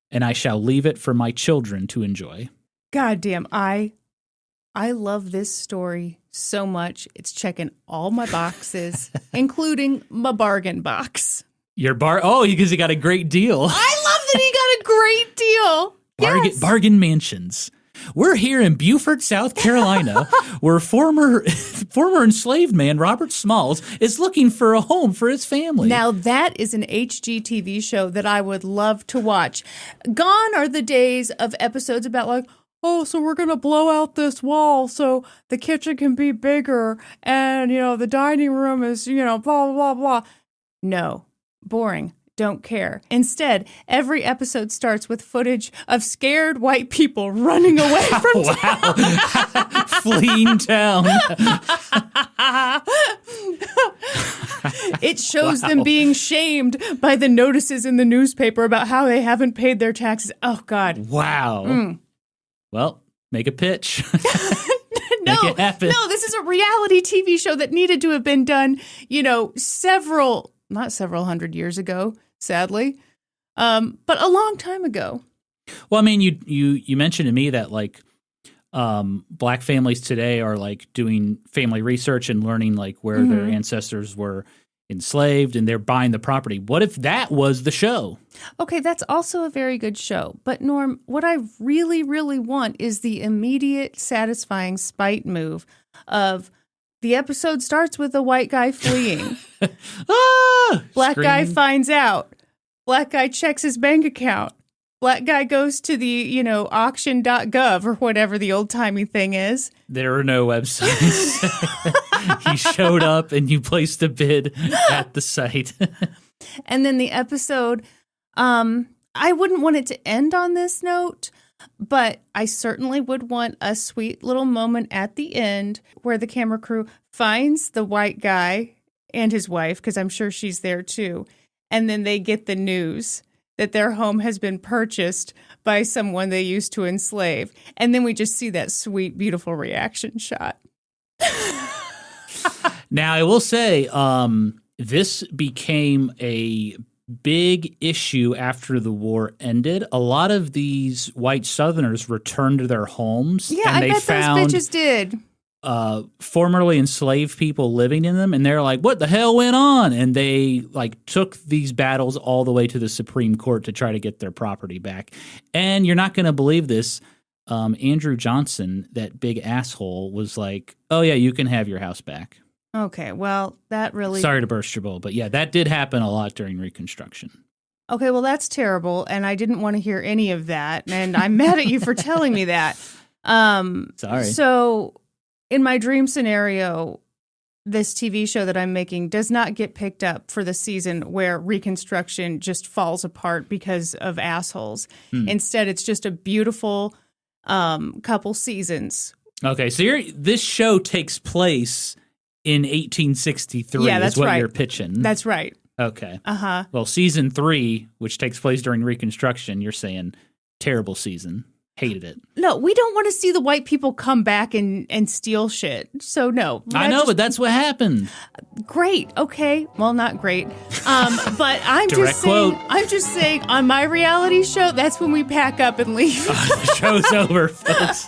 and I shall leave it for my children to enjoy." God damn, I love this story so much. It's checking all my boxes, including my bargain box. Because he got a great deal. I love that he got a great deal. Yes. Bargain mansions. We're here in Beaufort, South Carolina, where former enslaved man Robert Smalls is looking for a home for his family. Now that is an HGTV show that I would love to watch. Gone are the days of episodes about like, oh, so we're going to blow out this wall so the kitchen can be bigger and, the dining room is, blah, blah, blah, blah. No, boring. Don't care. Instead, every episode starts with footage of scared white people running away from town. Fleeing town. It shows them being shamed by the notices in the newspaper about how they haven't paid their taxes. Oh, God. Wow. Well, make a pitch. No, make it happen. No, this is a reality TV show that needed to have been done, not several hundred years ago, sadly, but a long time ago. Well, I mean, you mentioned to me that black families today are doing family research and learning where their ancestors were enslaved and they're buying the property. What if that was the show? Okay, that's also a very good show. But Norm, what I really, really want is the immediate, satisfying spite move of the episode starts with a white guy fleeing. Black guy finds out. Black guy checks his bank account. Black guy goes to the, auction.gov or whatever the old-timey thing is. There are no websites. He showed up and you placed a bid at the site. And then the episode, I wouldn't want it to end on this note, but I certainly would want a sweet little moment at the end where the camera crew finds the white guy and his wife, because I'm sure she's there too, and then they get the news that their home has been purchased by someone they used to enslave. And then we just see that sweet, beautiful reaction shot. Now, I will say, this became a big issue after the war ended. A lot of these white Southerners returned to their homes. Yeah, and I bet those bitches did. formerly enslaved people living in them, and they're like, what the hell went on? And they like took these battles all the way to the Supreme Court to try to get their property back. And you're not going to believe this. Andrew Johnson, that big asshole, was like, oh yeah, you can have your house back. Okay, well, that really... Sorry to burst your bubble, but yeah, that did happen a lot during Reconstruction. Okay, well, that's terrible, and I didn't want to hear any of that, and I'm mad at you for telling me that. Sorry. So, in my dream scenario, this TV show that I'm making does not get picked up for the season where Reconstruction just falls apart because of assholes. Instead, it's just a beautiful couple seasons. Okay, so this show takes place in 1863 is what you're pitching. That's right. Okay. Uh-huh. Well, season 3, which takes place during Reconstruction, you're saying terrible season. Hated it. No, we don't want to see the white people come back and steal shit. So, no. I know, but that's what happened. Great. Okay. Well, not great. But I'm Direct quote. I'm just saying on my reality show, that's when we pack up and leave. The show's over, folks.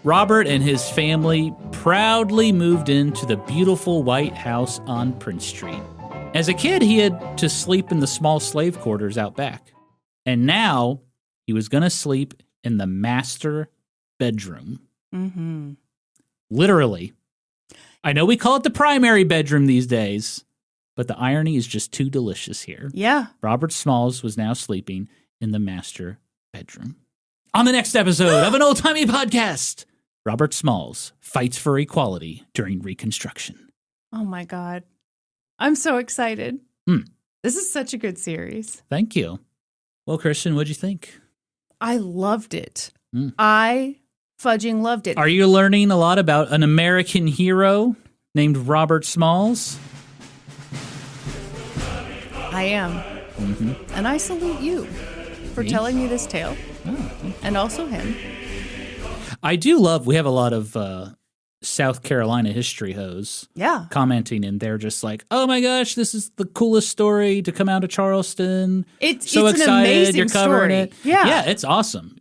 Robert and his family proudly moved into the beautiful White House on Prince Street. As a kid, he had to sleep in the small slave quarters out back. And now he was going to sleep in the master bedroom. Mm-hmm. Literally. I know we call it the primary bedroom these days, but the irony is just too delicious here. Yeah. Robert Smalls was now sleeping in the master bedroom. On the next episode of An Old Timey Podcast, Robert Smalls fights for equality during Reconstruction. Oh, my God. I'm so excited. This is such a good series. Thank you. Well, Christian, what'd you think? I loved it. I fudging loved it. Are you learning a lot about an American hero named Robert Smalls? I am. Mm-hmm. And I salute you for telling me this tale. Oh, and also him. I do love, we have a lot of South Carolina history hoes commenting, and they're just like, oh my gosh, this is the coolest story to come out of Charleston. It's excited an amazing you're covering story. it. Yeah, it's awesome.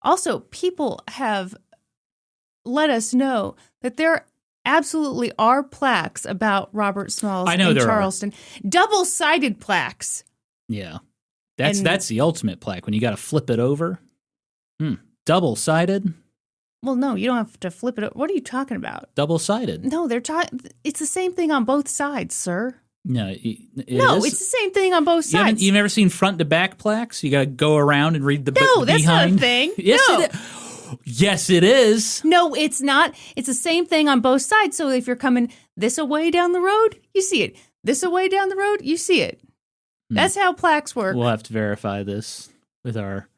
Also, people have let us know that there absolutely are plaques about Robert Smalls in Charleston. Double-sided plaques. Yeah. That's the ultimate plaque when you got to flip it over. Double-sided? Well, no, you don't have to flip it. What are you talking about? Double-sided. No, it's the same thing on both sides, sir. No, it's the same thing on both sides. You've never seen front to back plaques? You got to go around and read the No, that's behind. not a thing. Yes, it is. No, it's not. It's the same thing on both sides. So if you're coming this away down the road, you see it. This away down the road, you see it. That's how plaques work. We'll have to verify this with our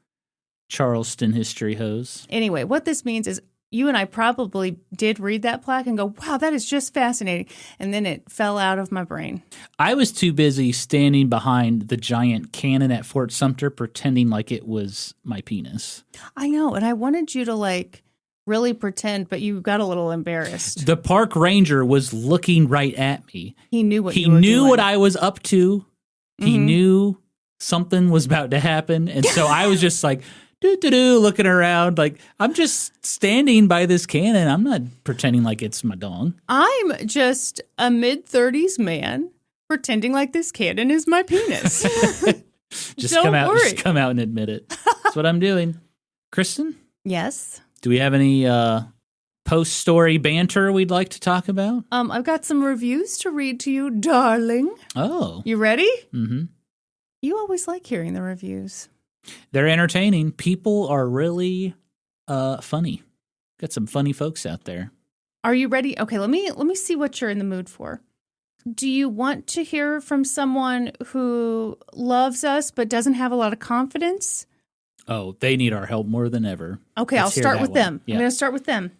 Charleston history hose. Anyway, what this means is you and I probably did read that plaque and go, wow, that is just fascinating. And then it fell out of my brain. I was too busy standing behind the giant cannon at Fort Sumter pretending like it was my penis. I know. And I wanted you to really pretend, but you got a little embarrassed. The park ranger was looking right at me. He knew what you were doing. What I was up to. He knew something was about to happen. And so I was just like, looking around like I'm just standing by this cannon. I'm not pretending like it's my dong. I'm just a mid-30s man pretending like this cannon is my penis. Just come out and admit it. That's what I'm doing. Kristen? Yes? Do we have any post-story banter we'd like to talk about? I've got some reviews to read to you, darling. Oh. You ready? Mm-hmm. You always like hearing the reviews. They're entertaining. People are really funny. Got some funny folks out there. Are you ready? Okay, let me see what you're in the mood for. Do you want to hear from someone who loves us but doesn't have a lot of confidence? Oh, they need our help more than ever. Okay, I'll start with them. Yeah. I'm going to start with them.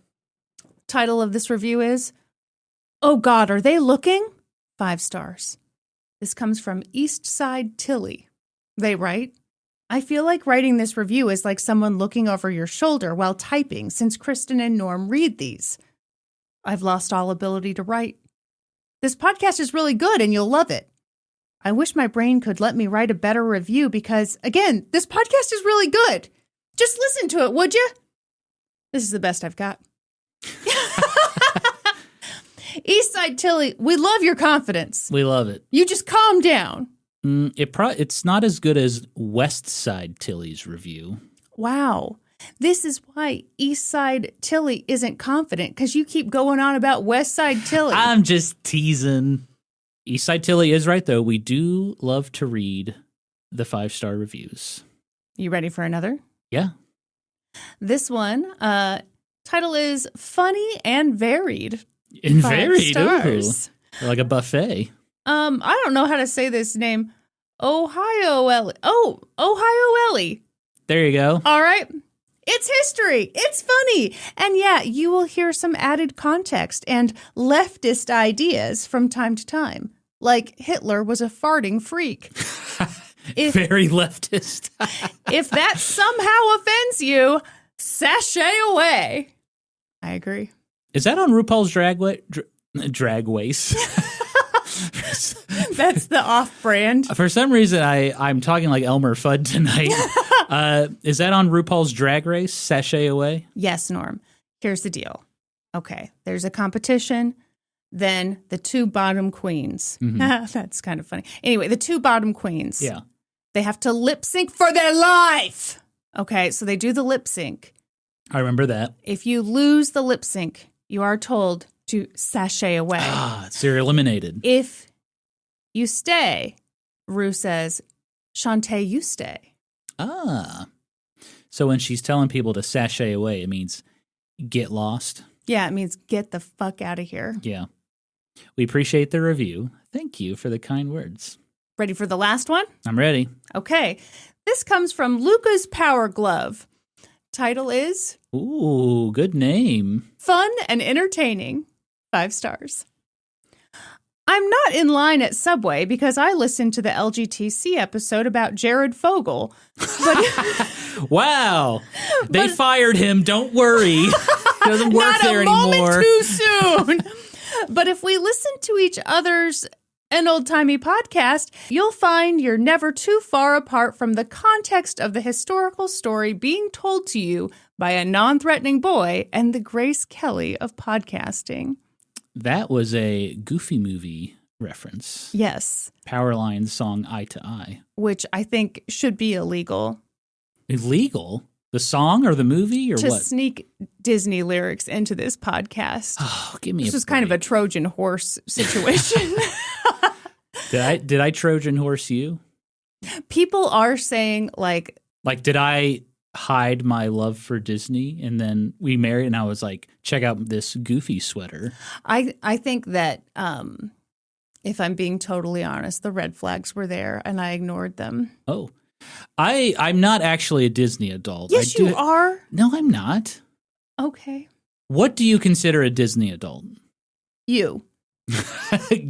Title of this review is, Oh God, Are They Looking? 5 stars. This comes from Eastside Tilly. They write, I feel like writing this review is like someone looking over your shoulder while typing since Kristen and Norm read these. I've lost all ability to write. This podcast is really good and you'll love it. I wish my brain could let me write a better review because, again, this podcast is really good. Just listen to it, would you? This is the best I've got. Eastside Tilly, we love your confidence. We love it. You just calm down. It's not as good as Westside Tilly's review. Wow. This is why Eastside Tilly isn't confident, because you keep going on about Westside Tilly. I'm just teasing. Eastside Tilly is right, though. We do love to read the 5-star reviews. You ready for another? Yeah. This one, title is Funny and Varied. And 5 varied. stars. Ooh, like a buffet. I don't know how to say this name. Ohio Ellie. There you go. All right. It's history. It's funny. And yeah, you will hear some added context and leftist ideas from time to time. Like Hitler was a farting freak. Very leftist. If that somehow offends you, sashay away. I agree. Is that on RuPaul's Drag Race? That's the off-brand. For some reason, I'm talking like Elmer Fudd tonight. Is that on RuPaul's Drag Race? Sashay away? Yes, Norm. Here's the deal. Okay, there's a competition. Then the 2 bottom queens. Mm-hmm. That's kind of funny. Anyway, the 2 bottom queens. Yeah. They have to lip sync for their life. Okay, so they do the lip sync. I remember that. If you lose the lip sync, you are told to sashay away. So you're eliminated. If you stay, Rue says, Shantae, you stay. So when she's telling people to sashay away, it means get lost. Yeah, it means get the fuck out of here. Yeah. We appreciate the review. Thank you for the kind words. Ready for the last one? I'm ready. Okay. This comes from Luca's Power Glove. Title is Ooh, good name. Fun and Entertaining. 5 stars. I'm not in line at Subway because I listened to the LGTC episode about Jared Fogle. But wow. They fired him. Don't worry. He doesn't work there anymore. Not a moment too soon. But if we listen to each other's An Old Timey Podcast, you'll find you're never too far apart from the context of the historical story being told to you by a non-threatening boy and the Grace Kelly of podcasting. That was a Goofy movie reference. Yes. Powerline's song Eye to Eye. Which I think should be illegal. Illegal? The song or the movie or to what? Sneak Disney lyrics into this podcast. Oh, give me this a was kind of a Trojan horse situation. Did I Trojan horse you? People are saying like did I hide my love for Disney and then we married and I was like, check out this Goofy sweater? I think that if I'm being totally honest, the red flags were there and I ignored them. Oh. I'm not actually a Disney adult. Yes, you are. No, I'm not. Okay. What do you consider a Disney adult? You.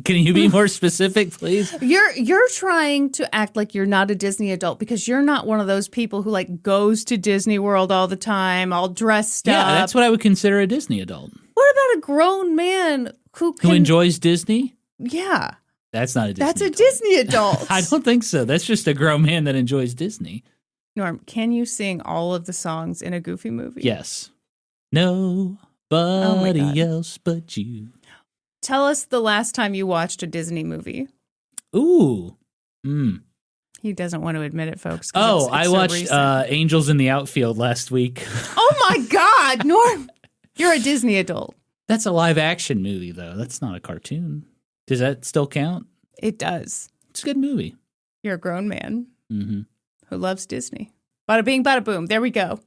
Can you be more specific, please? You're trying to act like you're not a Disney adult because you're not one of those people who like goes to Disney World all the time, all dressed up. Yeah, that's what I would consider a Disney adult. What about a grown man who enjoys Disney? Yeah. That's not a Disney That's a adult. Disney adult. I don't think so. That's just a grown man that enjoys Disney. Norm, can you sing all of the songs in a Goofy movie? Yes. Nobody else but you. Tell us the last time you watched a Disney movie. Ooh. He doesn't want to admit it, folks. Oh, it's I so watched recent. Angels in the Outfield last week. Oh, my God, Norm. You're a Disney adult. That's a live action movie, though. That's not a cartoon. Does that still count? It does. It's a good movie. You're a grown man who loves Disney. Bada bing, bada boom. There we go.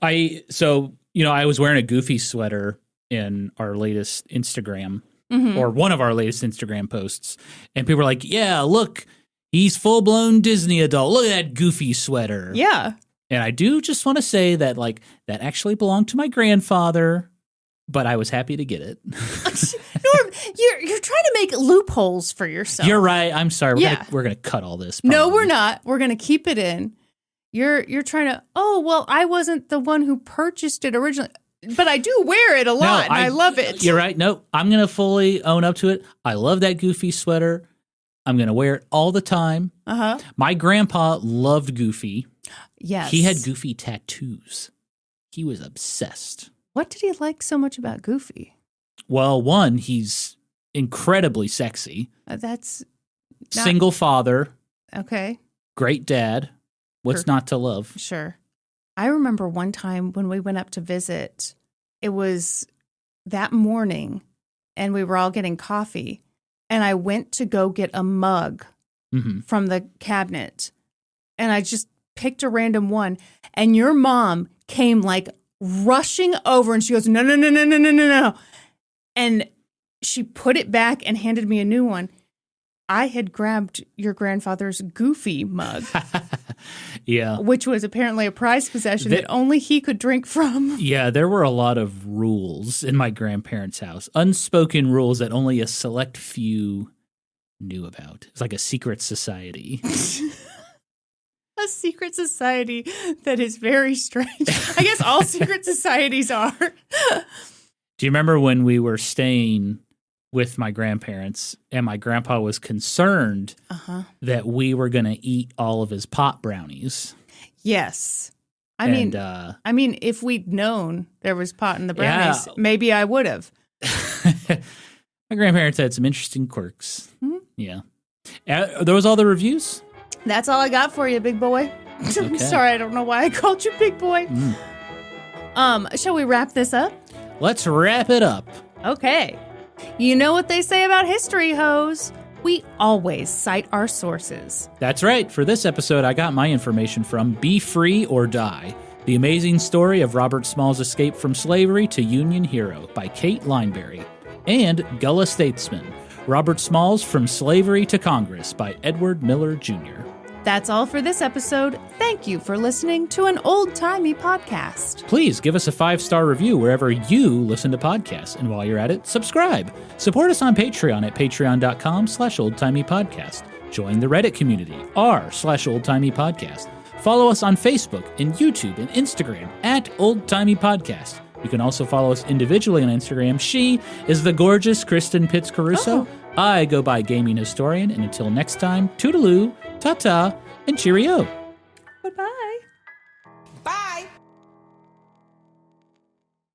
I was wearing a Goofy sweater in our latest Instagram or one of our latest Instagram posts. And people were like, yeah, look, he's full-blown Disney adult. Look at that Goofy sweater. Yeah. And I do just want to say that, like, that actually belonged to my grandfather, but I was happy to get it. Norm, you're trying to make loopholes for yourself. You're right. I'm sorry. We're gonna cut all this. Probably. No, we're not. We're gonna keep it in. You're trying to. Oh well, I wasn't the one who purchased it originally, but I do wear it a lot, and I love it. You're right. No, I'm gonna fully own up to it. I love that Goofy sweater. I'm gonna wear it all the time. My grandpa loved Goofy. Yes, he had Goofy tattoos. He was obsessed. What did he like so much about Goofy? Well, one, he's incredibly sexy. That's Single father. okay. Great dad. What's Sure. not to love? Sure. I remember one time when we went up to visit, it was that morning, and we were all getting coffee, and I went to go get a mug from the cabinet, and I just picked a random one, and your mom came like rushing over, and she goes, no. And she put it back and handed me a new one. I had grabbed your grandfather's Goofy mug. Yeah. Which was apparently a prized possession that only he could drink from. Yeah, there were a lot of rules in my grandparents' house. Unspoken rules that only a select few knew about. It's like a secret society. A secret society that is very strange. I guess all secret societies are. Do you remember when we were staying with my grandparents and my grandpa was concerned that we were going to eat all of his pot brownies? Yes. I mean, if we'd known there was pot in the brownies, maybe I would have. My grandparents had some interesting quirks. Mm-hmm. Yeah. Are those all the reviews? That's all I got for you, big boy. Okay. I'm sorry, I don't know why I called you big boy. Shall we wrap this up? Let's wrap it up. Okay. You know what they say about history, hoes. We always cite our sources. That's right. For this episode, I got my information from Be Free or Die, The Amazing Story of Robert Small's Escape from Slavery to Union Hero by Cate Lineberry, and Gullah Statesman, Robert Small's From Slavery to Congress by Edward Miller Jr. That's all for this episode. Thank you for listening to An Old Timey Podcast. Please give us a 5-star review wherever you listen to podcasts. And while you're at it, subscribe. Support us on Patreon at patreon.com/oldtimeypodcast. Join the Reddit community, r/oldtimeypodcast. Follow us on Facebook and YouTube and Instagram at Old Timey Podcast. You can also follow us individually on Instagram. She is the gorgeous Kristen Pitts Caruso. I go by Gaming Historian. And until next time, toodaloo, ta-ta, and cheerio.